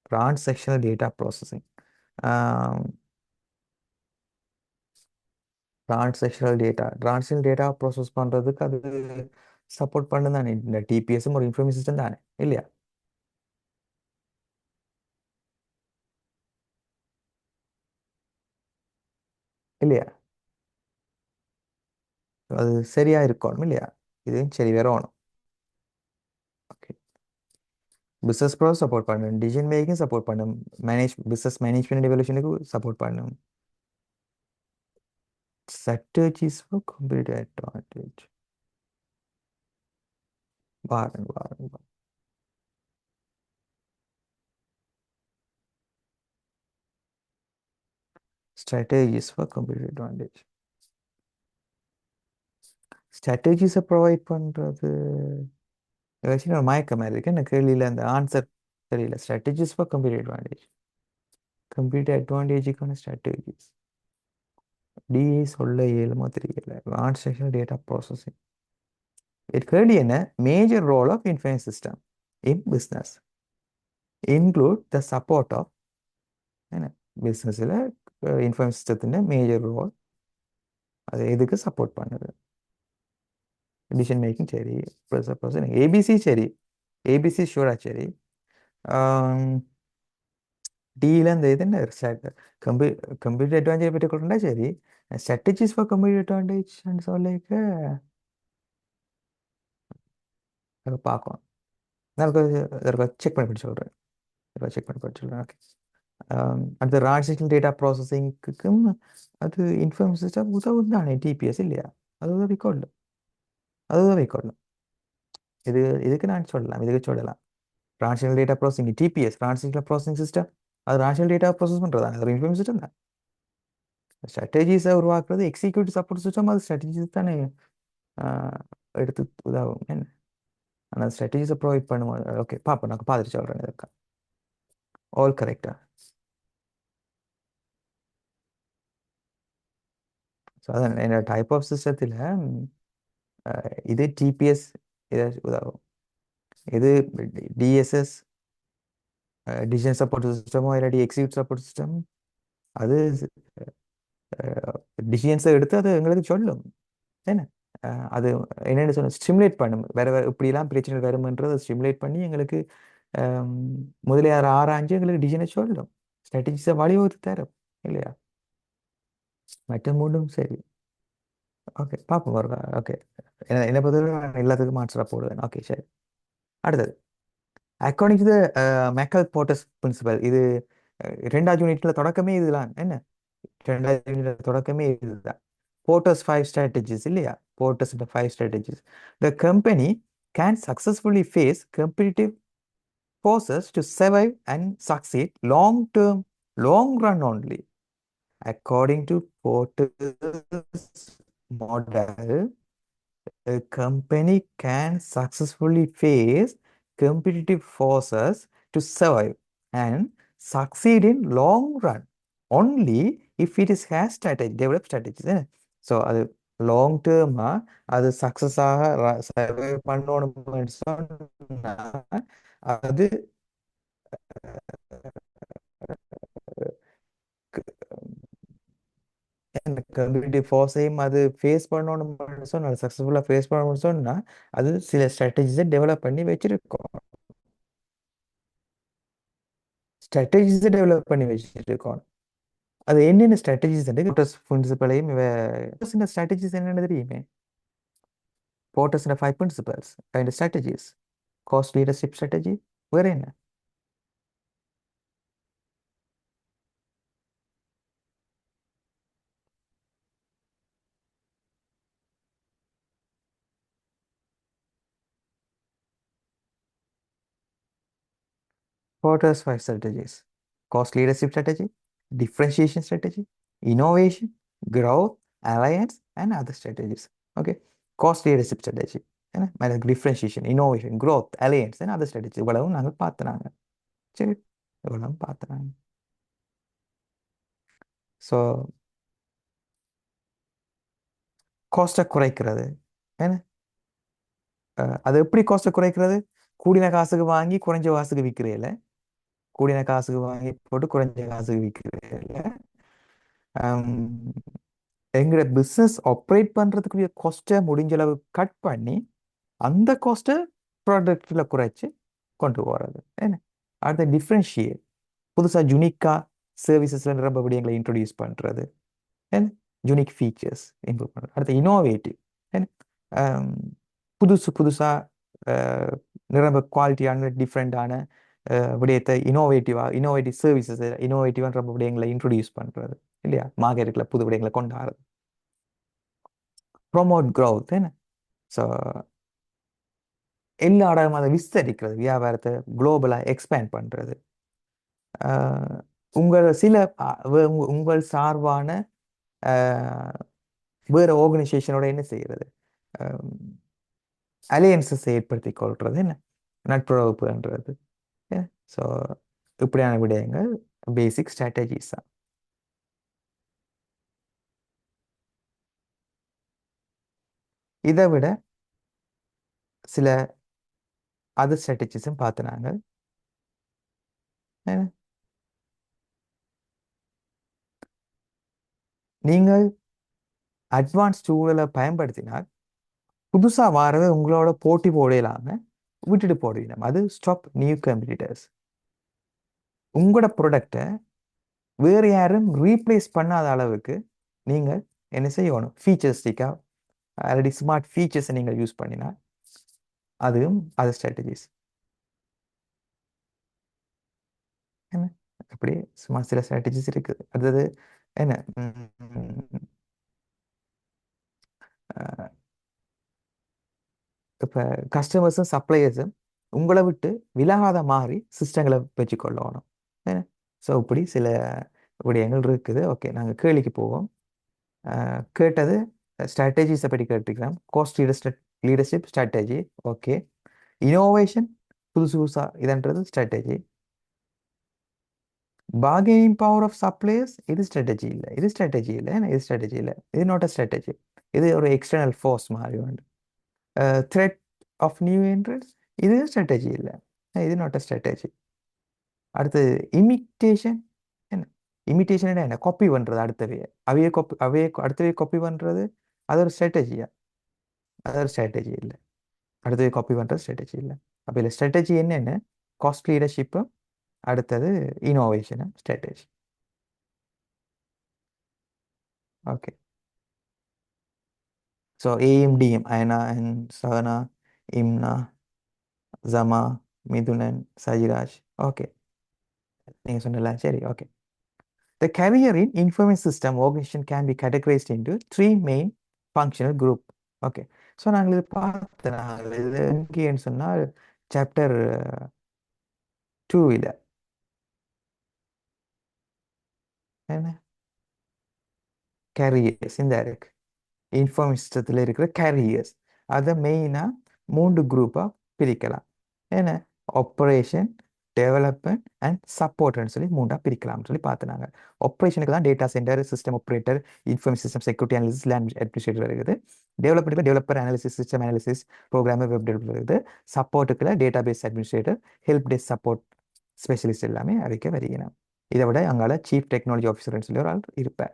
transactional data processing, transactional data process பண்றதுக்கு அது சப்போர்ட் பண்ணு தானே. இந்த டிபிஎஸும் ஒரு இன்ஃபர்மேஷன் சிஸ்டம் தானே, இல்லையா? இல்லையா? அது சரியா இருக்கணும், இல்லையா? இது சரி வரணும். ஓகே, பிசினஸ் ப்ராசஸ் சப்போர்ட் பண்ணும், டிசிஷன் மேக்கிங் சப்போர்ட் பண்ணும், பிசினஸ் மேனேஜ்மெண்ட் எவல்யூஷனுக்கு சப்போர்ட் பண்ணும். Strategies for complete advantage. பாருங்க பாருங்க. Strategies for complete advantage. ஸ்ட்ராட்டஜிஸை ப்ரொவைட் பண்ணுறது ஏதாச்சும் ஒரு மயக்கம் மாதிரி இருக்கு. எனக்கு கேள்வியில் அந்த ஆன்சர் தெரியல. Strategies for complete advantage, complete அட்வான்டேஜுக்கான ஸ்ட்ராட்டஜிஸ் டிஏ சொல்ல இயலுமோ தெரியல. Transactional data processing. இது கேள்வி என்ன? Major role of information system in business include the support of, என்ன பிஸ்னஸில் இன்ஃபர்மேஷன் சிஸ்டத்தின் மேஜர் ரோல் அது எதுக்கு சப்போர்ட் பண்ணுது? டிசிஷன் மேக்கிங் சரி, ஏபிசி சரி, ஏபிசி ஷூரா சரி. டியில் அந்த இது என்ன கம்பி கம்ப்யூட்டர் அட்வான்டேஜ் பற்றி கொண்டா சரி, ஸ்ட்ராட்டஜிஸ் ஃபார் கம்ப்யூட்டர் அட்வான்டேஜ் சொல்லிக்க அதை பார்க்கணும். நான் செக் பண்ணி படிச்சு சொல்கிறேன். செக் பண்ணி படிச்சு சொல்கிறேன். ஓகே, அடுத்த டிரான்சாக்ஷனல் டேட்டா ப்ராசஸிங்க்கும் அது இன்ஃபர்மேஷன் சிஸ்டம் உதவும் தானே, டிபிஎஸ் இல்லையா? அது உதவிக்கொள்ளும், அது உதவிக்கொள்ளும். இதுக்கு நான் சொல்லலாம், இதுக்கு சொல்லலாம். Transactional data processing, TPS transactional processing system, அது டிரான்சாக்ஷனல் டேட்டா ப்ராசஸ் பண்ணுறதா, அது இன்ஃபர்மேஷன் சிஸ்டம் தான். ஸ்ட்ராட்டஜிஸை உருவாக்குறது எக்ஸிக்யூட்டிவ் சப்போர்ட் சிஸ்டம், அது ஸ்ட்ராட்டஜிஸ் தானே எடுத்து உதவும் என்ன. ஆனால் ஸ்ட்ராட்டஜிஸை ப்ரொவைட் பண்ணுவோம். ஓகே, பார்ப்போம், நான் பார்த்துட்டு சொல்கிறேன். இருக்கா ஆல் கரெக்டா? ஸோ அதான் என்னோட டைப் ஆஃப் சிஸ்டத்தில் இது டிபிஎஸ் ஏதாச்சும் உதவும். இது டிஎஸ்எஸ், டிசிஷன் சப்போர்ட் சிஸ்டமோ இல்லாட்டி எக்ஸிக்யூட் சப்போர்ட் சிஸ்டம், அது டிசிஷன்ஸை எடுத்து அது எங்களுக்கு சொல்லும் என்ன. அது என்னென்னு சொன்ன ஸ்டிமுலேட் பண்ணும், வேற இப்படிலாம் பிரச்சனை வரும்ன்றது ஸ்டிமுலேட் பண்ணி எங்களுக்கு முதலியார் ஆராய்ஞ்சு எங்களுக்கு டிசிஷனை சொல்லும், ஸ்ட்ராட்டஜிஸை வழிவகுத்து தரும், இல்லையா? மற்ற மூடும் சரி. ஓகே, பார்ப்போம் வருவா. ஓகே, என்னை பொறுத்தவரை நான் எல்லாத்துக்கும் ஆன்சராக போடுவேன். ஓகே, சரி. அடுத்தது, according to the Michael Porter's principle. இது 2வது யூனிட்ல தொடக்கமே இதுதான் என்ன. 2வது யூனிட்ல தொடக்கமே இதுதான். போர்ட்டஸ் 5 strategies இல்லையா? போர்ட்டஸ் 5 strategies. The company can successfully face competitive forces to survive and succeed long term, long run only. According to Porter's model, a company can successfully face competitive forces to survive and succeed in long run only if it is has strategy, develop strategies. So அது long டேர்மா அது சக்ஸஸாக சர்வை பண்ணணும்னு சொன்னா அது community ஃபோர்ஸையும் அது face பண்ணணும்னு சொன்னா, சக்ஸஸ்ஃபுல்லாக ஃபேஸ் பண்ணணும்னு சொன்னா அது சில ஸ்ட்ராட்டஜிஸை டெவலப் பண்ணி வச்சிருக்கோம். ஸ்ட்ராட்டஜிஸை டெவலப் பண்ணி வச்சிருக்கோம். அது என்னென்ன ஸ்ட்ராட்டஜிஸ் பிரின்சிபலையும் ஸ்ட்ராட்டஜிஸ் என்னென்ன தெரியுமே. போட்டஸ் 5 principles kind strategies, cost leadership strategy, வேற என்ன? Porter's five strategies: cost leadership strategy, differentiation strategy, innovation, growth, alliance, and other strategies. Okay. Cost leadership strategy. என்ன differentiation, innovation, growth, alliance and other strategy இவ்வளவும் நாங்கள் பார்த்துனாங்க. சரி, இவ்வளவும் பார்த்துனாங்க. So காஸ்ட்டை குறைக்கிறது. என்ன அது எப்படி காஸ்ட்டை குறைக்கிறது? கூடின காசுக்கு வாங்கி குறைஞ்ச காசுக்கு விற்கிறேல, கூடின காசுக்கு வாங்கி போட்டு குறைஞ்ச காசுக்கு விற்கிறேல, எங்களோட பிஸ்னஸ் ஆப்ரேட் பண்ணுறதுக்குரிய காஸ்ட்டை முடிஞ்ச அளவு கட் பண்ணி அந்த காஸ்ட்டை ப்ராடக்டில் குறைச்சி கொண்டு போகிறது. என்ன அடுத்த டிஃப்ரென்ஷியேட், புதுசாக யுனிக்காக சர்வீசஸில் ரொம்ப விடயங்களை இன்ட்ரடியூஸ் பண்ணுறது. என்ன யூனிக் ஃபீச்சர்ஸ் இம்ப்ரூவ் பண்ணுறது. அடுத்து இனோவேட்டிவ். என்ன புதுசு புதுசாக நிரம்ப குவாலிட்டியான டிஃப்ரெண்டான விடயத்தை இனோவேட்டிவ் சர்வீசஸ், இனோவேட்டிவான ரொம்ப விடயங்களை இன்ட்ரடியூஸ் பண்ணுறது இல்லையா, மார்க்கெட்டுக்குள்ள புது விடயங்களை கொண்டாடுறது. Promote growth. என்ன ஸோ எல்லா இடமும் அதை விஸ்தரிக்கிறது, வியாபாரத்தை குளோபலாக எக்ஸ்பேண்ட் பண்ணுறது. உங்கள் சில உங்கள் சார்பான வேறு ஆர்கனைசேஷனோட என்ன செய்கிறது, அலையன்சஸ் ஏற்படுத்தி கொள்வது, என்ன நட்புறவுன்றது. ஸோ இப்படியான விடயங்கள் பேசிக் ஸ்ட்ராட்டஜிஸ் தான். இதை விட சில அதர் ஸ்ட்ராட்டஜிஸும் பார்த்துனாங்க. நீங்கள் அட்வான்ஸ் டூலை பயன்படுத்தினால் புதுசாக வாரதை உங்களோட போட்டி போடலாமல் விட்டுட்டு போடுவீங்க. அது ஸ்டாப் நியூ காம்படிட்டர்ஸ். உங்களோட ப்ராடக்டை வேறு யாரும் ரீப்ளேஸ் பண்ணாத அளவுக்கு நீங்கள் என்ன செய்யணும், ஃபீச்சர்ஸ்டிக்காக ஆல்ரெடி ஸ்மார்ட் ஃபீச்சர்ஸை நீங்கள் யூஸ் பண்ணினா அதுவும் அது ஸ்ட்ராட்டஜிஸ். என்ன அப்படி சும்மா சில ஸ்ட்ராட்டஜிஸ் இருக்குது. அடுத்தது என்ன, இப்போ கஸ்டமர்ஸும் சப்ளையர்ஸும் உங்களை விட்டு விலகாத மாதிரி சிஸ்டங்களை வச்சுக்கொள்ளணும். ஸோ இப்படி சில விடயங்கள் இருக்குது. ஓகே, நாங்கள் கேள்விக்கு போவோம். கேட்டது ஸ்ட்ராட்டஜிஸை பற்றி கேட்டுக்கிறோம். Cost leadership strategy. Okay. Innovation, புதுசு புதுசாக இதன்றது strategy. Bargaining power of suppliers, இது ஸ்ட்ராட்டஜி இல்லை, இது ஸ்ட்ராட்டஜி இல்லை, இது ஸ்ட்ராட்டஜி இல்லை, இது நாட் அ ஸ்ட்ராட்டஜி, இது ஒரு எக்ஸ்டர்னல் ஃபோர்ஸ் மாதிரி உண்டு. த்ரெட் ஆஃப் நியூ என்ட்ரன்ஸ், இது ஸ்ட்ராட்டஜி இல்லை, இது நாட் அ ஸ்ட்ராட்டஜி. அடுத்தது இமிட்டேஷன். என்ன இமிட்டேஷன் என்ன, காப்பி பண்ணுறது, அவையே அடுத்தவையை காப்பி பண்ணுறது, அது ஒரு ஸ்ட்ராட்டஜியா? அது ஒரு ஸ்ட்ராட்டஜி இல்லை. அடுத்தது காப்பி பண்ணுறது ஸ்ட்ராட்டஜி இல்லை. அப்போ இல்லை ஸ்ட்ராட்டஜி என்னென்ன, காஸ்ட் லீடர்ஷிப்பும் அடுத்தது இனோவேஷனும் ஸ்ட்ராட்டஜி. ஓகே. ஸோ ஏஎம்டிஎம், அயனா அண்ட் சகனா, இம்னா, ஜமா, மிதுனன், சஜிராஜ். ஓகே, நீங்கள் சொன்னல, சரி. Okay. The career in information system organization can be categorized into three main functional group. Okay. So நாங்கள் இது பார்த்தோம். நாங்கள் இது எங்கேன்னு சொன்னால் சாப்டர் 2 என்ன கேரியர்ஸ் இந்த இருக்கு, இன்ஃபார்மேஷன் சிஸ்டத்தில் இருக்கிற கேரியர்ஸ். அதை மெயினாக 3 குரூப்பாக பிரிக்கலாம். என்ன ஆப்ரேஷன், டெவலப்மெண்ட் அண்ட் சப்போர்ட்னு சொல்லி 3ஆக பிரிக்கலாம்னு சொல்லி பார்த்துனாங்க. ஆப்ரேஷனுக்கு தான் data centre, system operator, information system security analysis, LAN administrator இருக்குது. டெவலப்மெண்ட்டுக்கு developer analysis, system analysis, programmer, web developer இருக்குது. சப்போர்ட்டுக்குள்ள database administrator, help desk support specialist எல்லாமே அறிக்க வருகிறேன். இதை விட அங்கால சீஃப் டெக்னாலஜி ஆஃபீஸர்னு சொல்லி ஒரு ஆள் இருப்பேன்.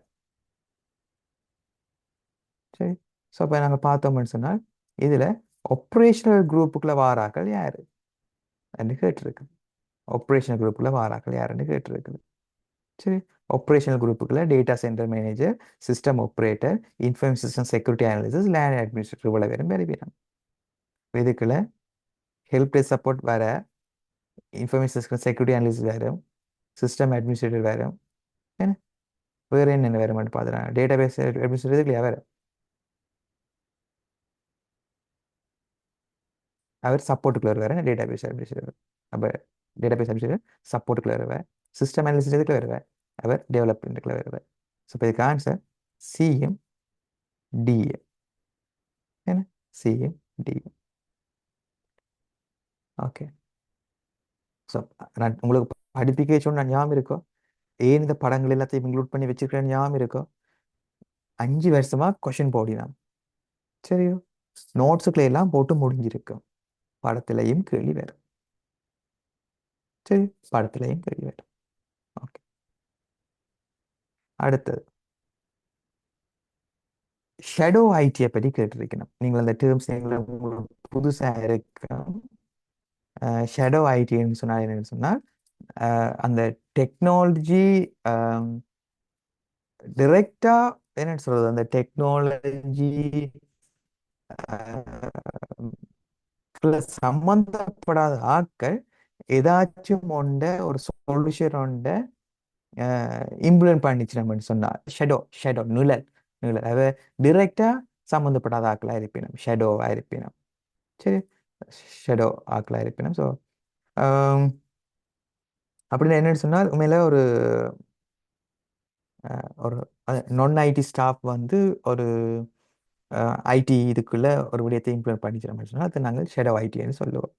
சரி. ஸோ இப்போ நாங்கள் பார்த்தோம்னு சொன்னால் இதில் ஆப்ரேஷனல் குரூப்புக்குள்ள வாராக்கள் யார் என்று கேட்டிருக்குது. ஆப்ரேஷனல் குரூப்புக்குள்ள வாராக்கள் யாருன்னு கேட்டிருக்குது. சரி. ஆப்ரேஷனல் குரூப்புக்குள்ள data centre manager, system operator, information system security analysis, LAN administrator இவ்வளோ பேரும் பெறுவீங்க. இதுக்குள்ள ஹெல்ப் டெஸ்க் சப்போர்ட் வேற, இன்ஃபர்மேஷன் சிஸ்டம் செக்யூரிட்டி அனாலிசிஸ் வேறு, சிஸ்டம் அட்மினிஸ்ட்ரேட்டர் வேறு. என்ன வேறு என்னென்ன வேறு மட்டும் பார்த்துறாங்க. டேட்டா பேஸ் அட்மினிஸ்ட்ரேட்டர் இல்லையா வேறு, அவர் சப்போர்ட்டுக்குள்ள வேறு டேட்டா பேஸ் அட்மினிஸ்ட்ரேட்டர். அப்போ டேட்டாபேஸ் அட்மினிஸ்ட்ரேட்டர் சப்போர்ட்டுக்குள்ள வருவார், சிஸ்டம் அனாலிசிஸ் இதுக்குள்ள வருவார், அவர் டெவலப்மெண்ட்டுக்குள்ள வருவார். ஸோ இப்போ இதுக்கு ஆன்சர் சிஎம் டிஎம். என்ன சிஎம் டிஎம். ஓகே. ஸோ நான் உங்களுக்கு படிப்பிக்க சொன்ன ஞாபகம் இருக்கோ? ஏன் இந்த படங்கள் எல்லாத்தையும் இன்க்ளூட் பண்ணி வச்சிருக்கிறேன் ஞாபகம் இருக்கோ? 5 வருஷமா கொஷின் போடினான். சரியோ, நோட்ஸுக்குள்ள எல்லாம் போட்டு முடிஞ்சிருக்கும். படத்திலையும் கேள்வி வரும். சரி, படத்திலையும் கேள்வி வரும். ஓகே. அடுத்தது ஷேடோ ஐடியை பற்றி கேட்டிருக்கணும். நீங்கள் அந்த டேர்ம்ஸ் உங்களுக்கு புதுசாக இருக்கும். ஷேடோ ஐடின்னு சொன்னால் என்னன்னு சொன்னால் அந்த டெக்னாலஜி டிரெக்டா என்னன்னு சொல்றது, அந்த டெக்னாலஜி சம்பந்தப்படாத ஆட்கள் ஏதாச்சும் ஒண்ட ஒரு சொல்யூஷன் ஒண்ட இம்ப்ளிமெண்ட் பண்ணிச்சு நம்ம சொன்னா ஷெடோ ஷெடோ நிழல் நிழல் அதை டிரெக்டா சம்மந்தப்படாத ஆக்களா இருப்பினும் ஷெடோவா இருப்பினும். சரி, ஷெடோ ஆக்களா இருப்பினும். ஸோ அப்படின்னு என்னன்னு சொன்னால் உண்மையில ஒரு ஒரு நான் ஐடி ஸ்டாஃப் வந்து ஒரு ஐடி இதுக்குள்ள ஒரு விடயத்தை இம்ப்ளிமெண்ட் பண்ணிக்கிற மாதிரி சொன்னால் அதை நாங்கள் ஷெடோ ஐடின்னு சொல்லுவோம்.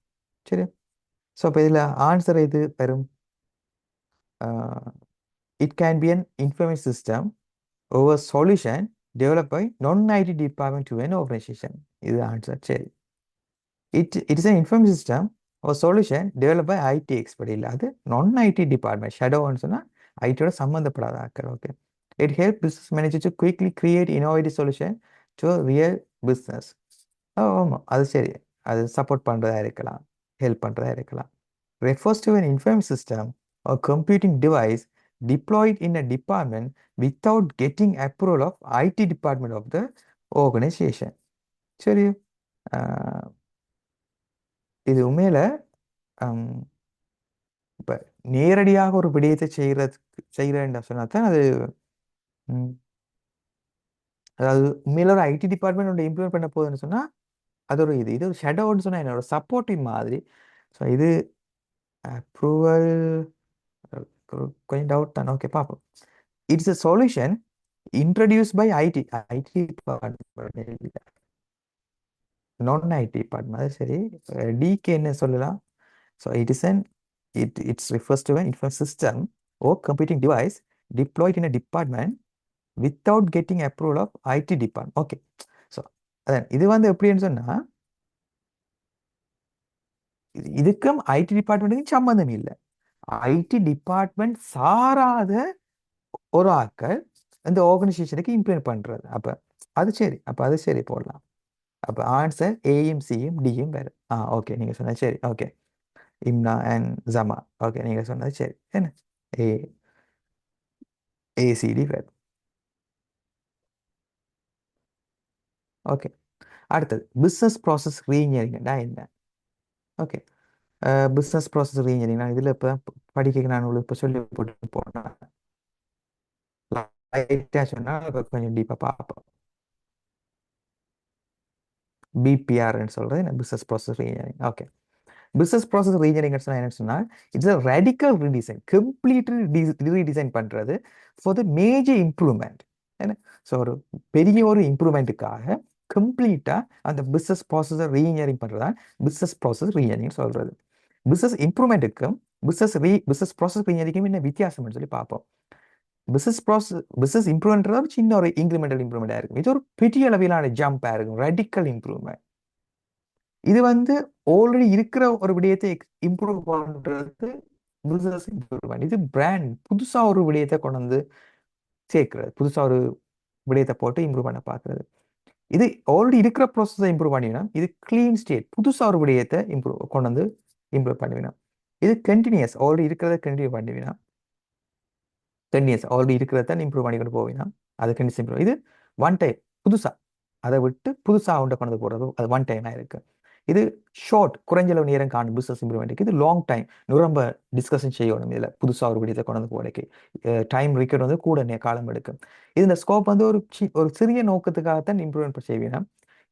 சரி, ஸோ இப்போ இதில் ஆன்சர் இது பெறும். It can be an information system over solution develop by non IT department to an organization. இது ஆன்சர். சரி, it is an information system ஒரு solution develop by IT expert. இல்லை, அது நான்-ஐடி டிபார்ட்மெண்ட். ஷெடோன்னு சொன்னால் ஐடியோட சம்மந்தப்படாத ஆக்கள். Okay. It help business manager to quickly create innovative solution to real business. ஆமாம், அது சரி, அது சப்போர்ட் பண்ணுறதா இருக்கலாம், ஹெல்ப் பண்ணுறதா இருக்கலாம். Refers to an information system or computing device deployed in a department without getting approval of IT department of the organization. சரி, இது உண்மையில இப்போ நேரடியாக ஒரு விடயத்தை செய்கிறேன்னு சொன்னா தான் அது அதாவது உண்மையில ஒரு ஐடி டிபார்ட்மெண்ட் ஒன்று இம்ப்ளிமெண்ட் பண்ண போகுதுன்னு சொன்னா அது ஒரு இது ஒரு ஷெடோன்னு சொன்னா என்னோட சப்போர்ட்டிவ் மாதிரி. ஸோ இது அப்ரூவல் கொஞ்சம் டவுட் தான். ஓகே, பார்ப்போம். It's a solution introduced by IT department, non-IT department. அது சரி, டிக்கு என்ன சொல்லலாம்? So it's refers to an information system or computing device deployed in a department without getting approval of IT department. Okay. So அதான் இது வந்து எப்படின்னு சொன்னா இதுக்கும் ஐடி டிபார்ட்மெண்ட்டுக்கும் சம்மந்தம் இல்லை. ஐடி டிபார்ட்மெண்ட் சாராத ஒரு ஆட்கள் இந்த ஆர்கனைசேஷனுக்கு இம்ப்ளிமெண்ட் பண்றது. அப்ப அது சரி, அப்ப அது சரி போடலாம். அப்ப ஆன்சர் ஏயும் சியும் டியும் வேறு. ஓகே, நீங்க சொன்னது சரி. ஓகே, இம்னா அண்ட் ஜமா. ஓகே, நீங்க சொன்னது சரி. என்ன ஏ ஏசிடி வேறு. ஓகே, அடுத்தது பிஸ்னஸ் ப்ராசஸ் ரீஇன்ஜினியரிங்னா என்ன? ஓகே, பிஸ்னஸ் ப்ராசஸ் ரீஇன்ஜினியரிங் நான் இதில் இப்போ படிக்க நான் உங்களுக்கு இப்போ சொல்லி போட்டு போனேன். லைட்டாக சொன்னால் கொஞ்சம் டீப்பாக பார்ப்போம். பிபிஆர்ன்னு சொல்றது business process re-engineering. Okay, business process re-engineering என்னன்னு சொன்னால் it's a radical redesign, completely redesign பண்றது ஃபார் த மேஜர் இம்ப்ரூவ்மெண்ட். என்ன, ஸோ ஒரு பெரிய ஒரு இம்ப்ரூவ்மெண்ட்டுக்காக கம்ப்ளீட்டா அந்த பிஸ்னஸ் ப்ராசஸை ரீஇன்ஜினியரிங் பண்றதா பிஸ்னஸ் ப்ராசஸ் ரீஇன்ஜினியரிங் சொல்றது. பிஸ்னஸ் இம்ப்ரூவ்மெண்ட்டுக்கும் பிஸ்னஸ் ப்ராசஸ் ரீஇன்ஜினியரிங்கும் என்ன வித்தியாசம்னு சொல்லி பார்ப்போம். பிஸ்னஸ் இம்ப்ரூவ்மெண்ட் சின்ன ஒரு இன்க்ரிமெண்டல் இம்ப்ரூவ்மெண்டா இருக்கும். இது ஒரு பெரிய அளவிலான ஜம்பா இருக்கும், ரேடிக்கல் இம்ப்ரூவ்மெண்ட். இது வந்து ஆல்ரெடி இருக்கிற ஒரு விடயத்தை இம்ப்ரூவ் பண்றது பிசினஸ் இம்ப்ரூவ்மெண்ட். இது பிராண்ட் புதுசா ஒரு விடயத்தை கொண்டு வந்து சேர்க்கிறது, புதுசா ஒரு விடயத்தை போட்டு இம்ப்ரூவ் பண்ண பார்க்கறது. இது ஆல்ரெடி இருக்கிற ப்ராசஸை இம்ப்ரூவ் பண்ணினா இது கிளீன் ஸ்டேட், புதுசா ஒரு விடயத்தை கொண்டு வந்து இம்ப்ரூவ் பண்ணுவினா. இது கண்டினியூஸ், ஆல்ரெடி இருக்கிறத கண்டினியூ பண்ணுவினா, கண்டினியூஸ் ஆல்ரெடி இருக்கிறத இம்ப்ரூவ் பண்ணிக்கிட்டு போவினா அது கண்டினியூஸ் இம்ப்ரூவ். இது ஒன் டைம் புதுசா அதை விட்டு புதுசா கொண்டு கொண்டு போறது, அது ஒன் டைமா இருக்கு. இது ஷார்ட், குறைஞ்சளவு நேரம் காணும் பிசினஸ் இம்ப்ரூவ்மெண்ட்டுக்கு. இது லாங் டைம், ரொம்ப டிஸ்கஷன் செய்யணும். இதில் புதுசாக ஒரு விடயத்தை கொண்டு வந்து போடைக்கு டைம் ரிக்கெட் வந்து கூட காலம் எடுக்கும். இது இந்த ஸ்கோப் வந்து ஒரு சிறிய நோக்கத்துக்காகத்தான் இம்ப்ரூவ்மெண்ட் செய்வீனா,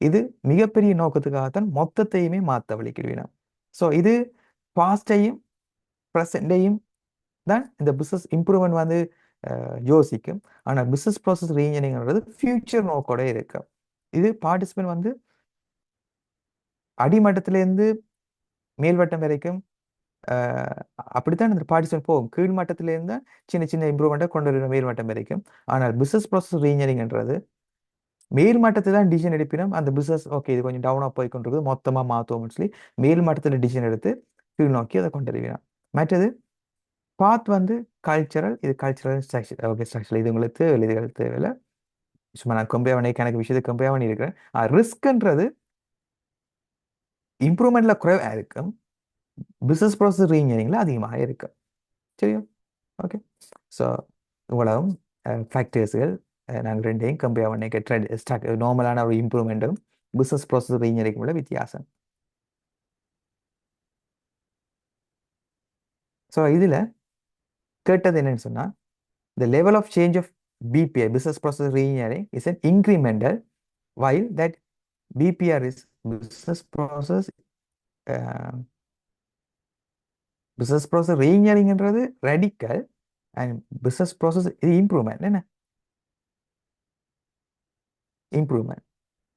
இது மிகப்பெரிய நோக்கத்துக்காகத்தான் மொத்தத்தையுமே மாற்ற வலிக்கிடுவீனா. ஸோ இது பாஸ்டையும் ப்ரெசென்ட்டையும் தான் இந்த பிஸ்னஸ் இம்ப்ரூவ்மெண்ட் வந்து யோசிக்கும். ஆனால் பிஸ்னஸ் ப்ராசஸ் ரீஇன்ஜினியரிங்கிறது ஃபியூச்சர் நோக்கோட இருக்கு. இது பார்ட்டிசிபென்ட் வந்து அடிமட்டத்திலேருந்து மேல்வட்டம் வரைக்கும் அஹ், அப்படித்தான் இந்த பார்ட்டிசிபென்ட் போகும். கீழ் மட்டத்திலேருந்து சின்ன சின்ன இம்ப்ரூவ்மெண்ட்டை கொண்டு வர மேல்மட்டம் வரைக்கும். ஆனால் பிஸ்னஸ் ப்ராசஸ் ரீஇன்ஜினியரிங்ன்றது மேல் மட்டத்தில் தான் டிசிஷன் எடுப்பினும் அந்த பிஸ்னஸ் ஓகே இது கொஞ்சம் டவுனாக போய் கொண்டிருக்கு மொத்தமாக மாற்றுவோம்னு சொல்லி மேல் மட்டத்தில் டிசிஷன் எடுத்து கீழ் நோக்கி அதை கொண்டு வருவினா. மற்றது பாத் வந்து கல்ச்சரல், இது கல்ச்சரல் ஸ்ட்ரக்சர். ஓகே ஸ்ட்ரக்சர் இது உங்களுக்கு தேவையில்லை, இதுகள் தேவையில்லை. சும்மா நான் கம்பேர் பண்ணி கணக்கு விஷயத்தை கம்பேர் பண்ணி இருக்கிறேன். ரிஸ்க்ன்றது இம்ப்ரூவ்மெண்ட்ல குறைவாக இருக்கும், பிஸ்னஸ் ப்ராசஸ் ரீஇன்ஜினியரிங்ல அதிகமாக இருக்கும். சரியா? ஓகே. ஸோ இவ்வளவும் ஃபேக்டர்ஸுகள் நாங்கள் ரெண்டையும் கம்பேர் பண்ணி நார்மலான ஒரு இம்ப்ரூவ்மெண்ட்டும் பிஸ்னஸ் ப்ராசஸ் ரீஇன்ஜினியரிங் உள்ள வித்தியாசம். ஸோ இதில் கேட்டது என்னன்னு சொன்னால் the level of change of BPI, business process reengineering, is an incremental, while that BPR is business process uh, business process reengineeringன்றது radical and business process இது improvement. என்ன improvement?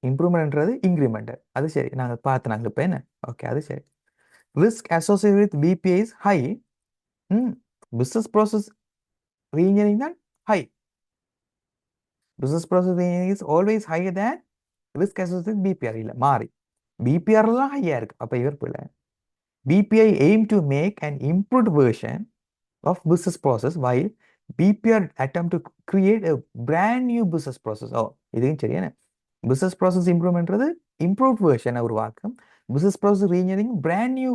இம்ப்ரூவ்மெண்ட்ன்றது இன்க்ரிமெண்டல். அது சரி, நாங்கள் பார்த்து நாங்கள் இப்போ என்ன ஓகே அது சரி. Risk associate with BPI is high. Business process reengineering தான் high. Business process reengineering is always higher than risk associate BPR. இல்லை மாறி பிபிஆர்லாம் ஹையாக இருக்கு. அப்போ இவர் போல BPI aim to make an improved version of business process while BPR attempt to create a brand new business process. ஓ இதுவும் சரியான பிசினஸ் ப்ராசஸ் இம்ப்ரூவ்மெண்ட்றது இம்ப்ரூவ்ட் வெர்ஷனை உருவாக்கும். Business process reengineering brand new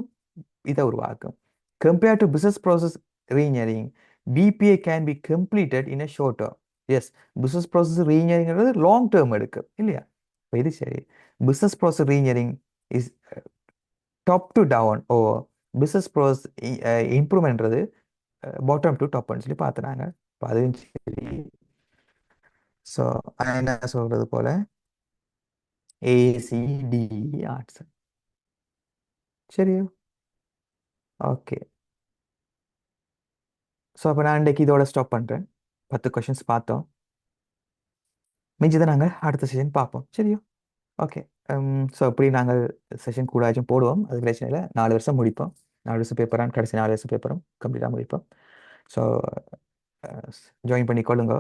இதை உருவாக்கும். Compare to business process reengineering BPA can be completed in a short term. Yes, business process ரீஇன்ஜினியரிங்கிறது long term எடுக்கும் இல்லையா? இப்போ இது சரி. Business process reengineering is top to down ஓ பிஸ்னஸ் ப்ராசஸ் இம்ப்ரூவ்மெண்ட்றது பாட்டம் டு டாப்னு சொல்லி பார்த்துனாங்க. இப்போ அதுவும் சரி. ஸோ என்ன சொல்றது போல ஏசிடிஇ ஆர்ட்ஸ். சரியோ? ஓகே. ஸோ அப்போ நான் இன்றைக்கு இதோட ஸ்டாப் பண்ணுறேன். 10 கொஷின்ஸ் பார்த்தோம். மிஞ்சதை நாங்கள் அடுத்த செஷன் பார்ப்போம். சரியோ? ஓகே. ஸோ இப்படி நாங்கள் செஷன் கூடாச்சும் போடுவோம், அது பிரச்சனை இல்லை. 4 வருஷம் முடிப்போம். 4 வருஷம் பேப்பரான் கடைசி 4 வருஷம் பேப்பரும் கம்ப்ளீட்டாக முடிப்போம். ஸோ ஜாயின் பண்ணிக்கொள்ளுங்க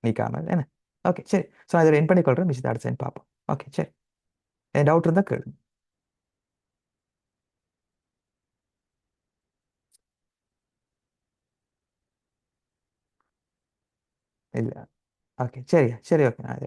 நீக்காமல் என்ன. ஓகே சரி. ஸோ நான் இதில் என் பண்ணிக்கொள்கிறேன், மிச்சத்தை அடுத்த செஷன் பார்ப்போம். ஓகே சரி. என் டவுட் இருந்தால் கேளுங்க. இல்லை. ஓகே சரியா, சரி. ஓகே நான்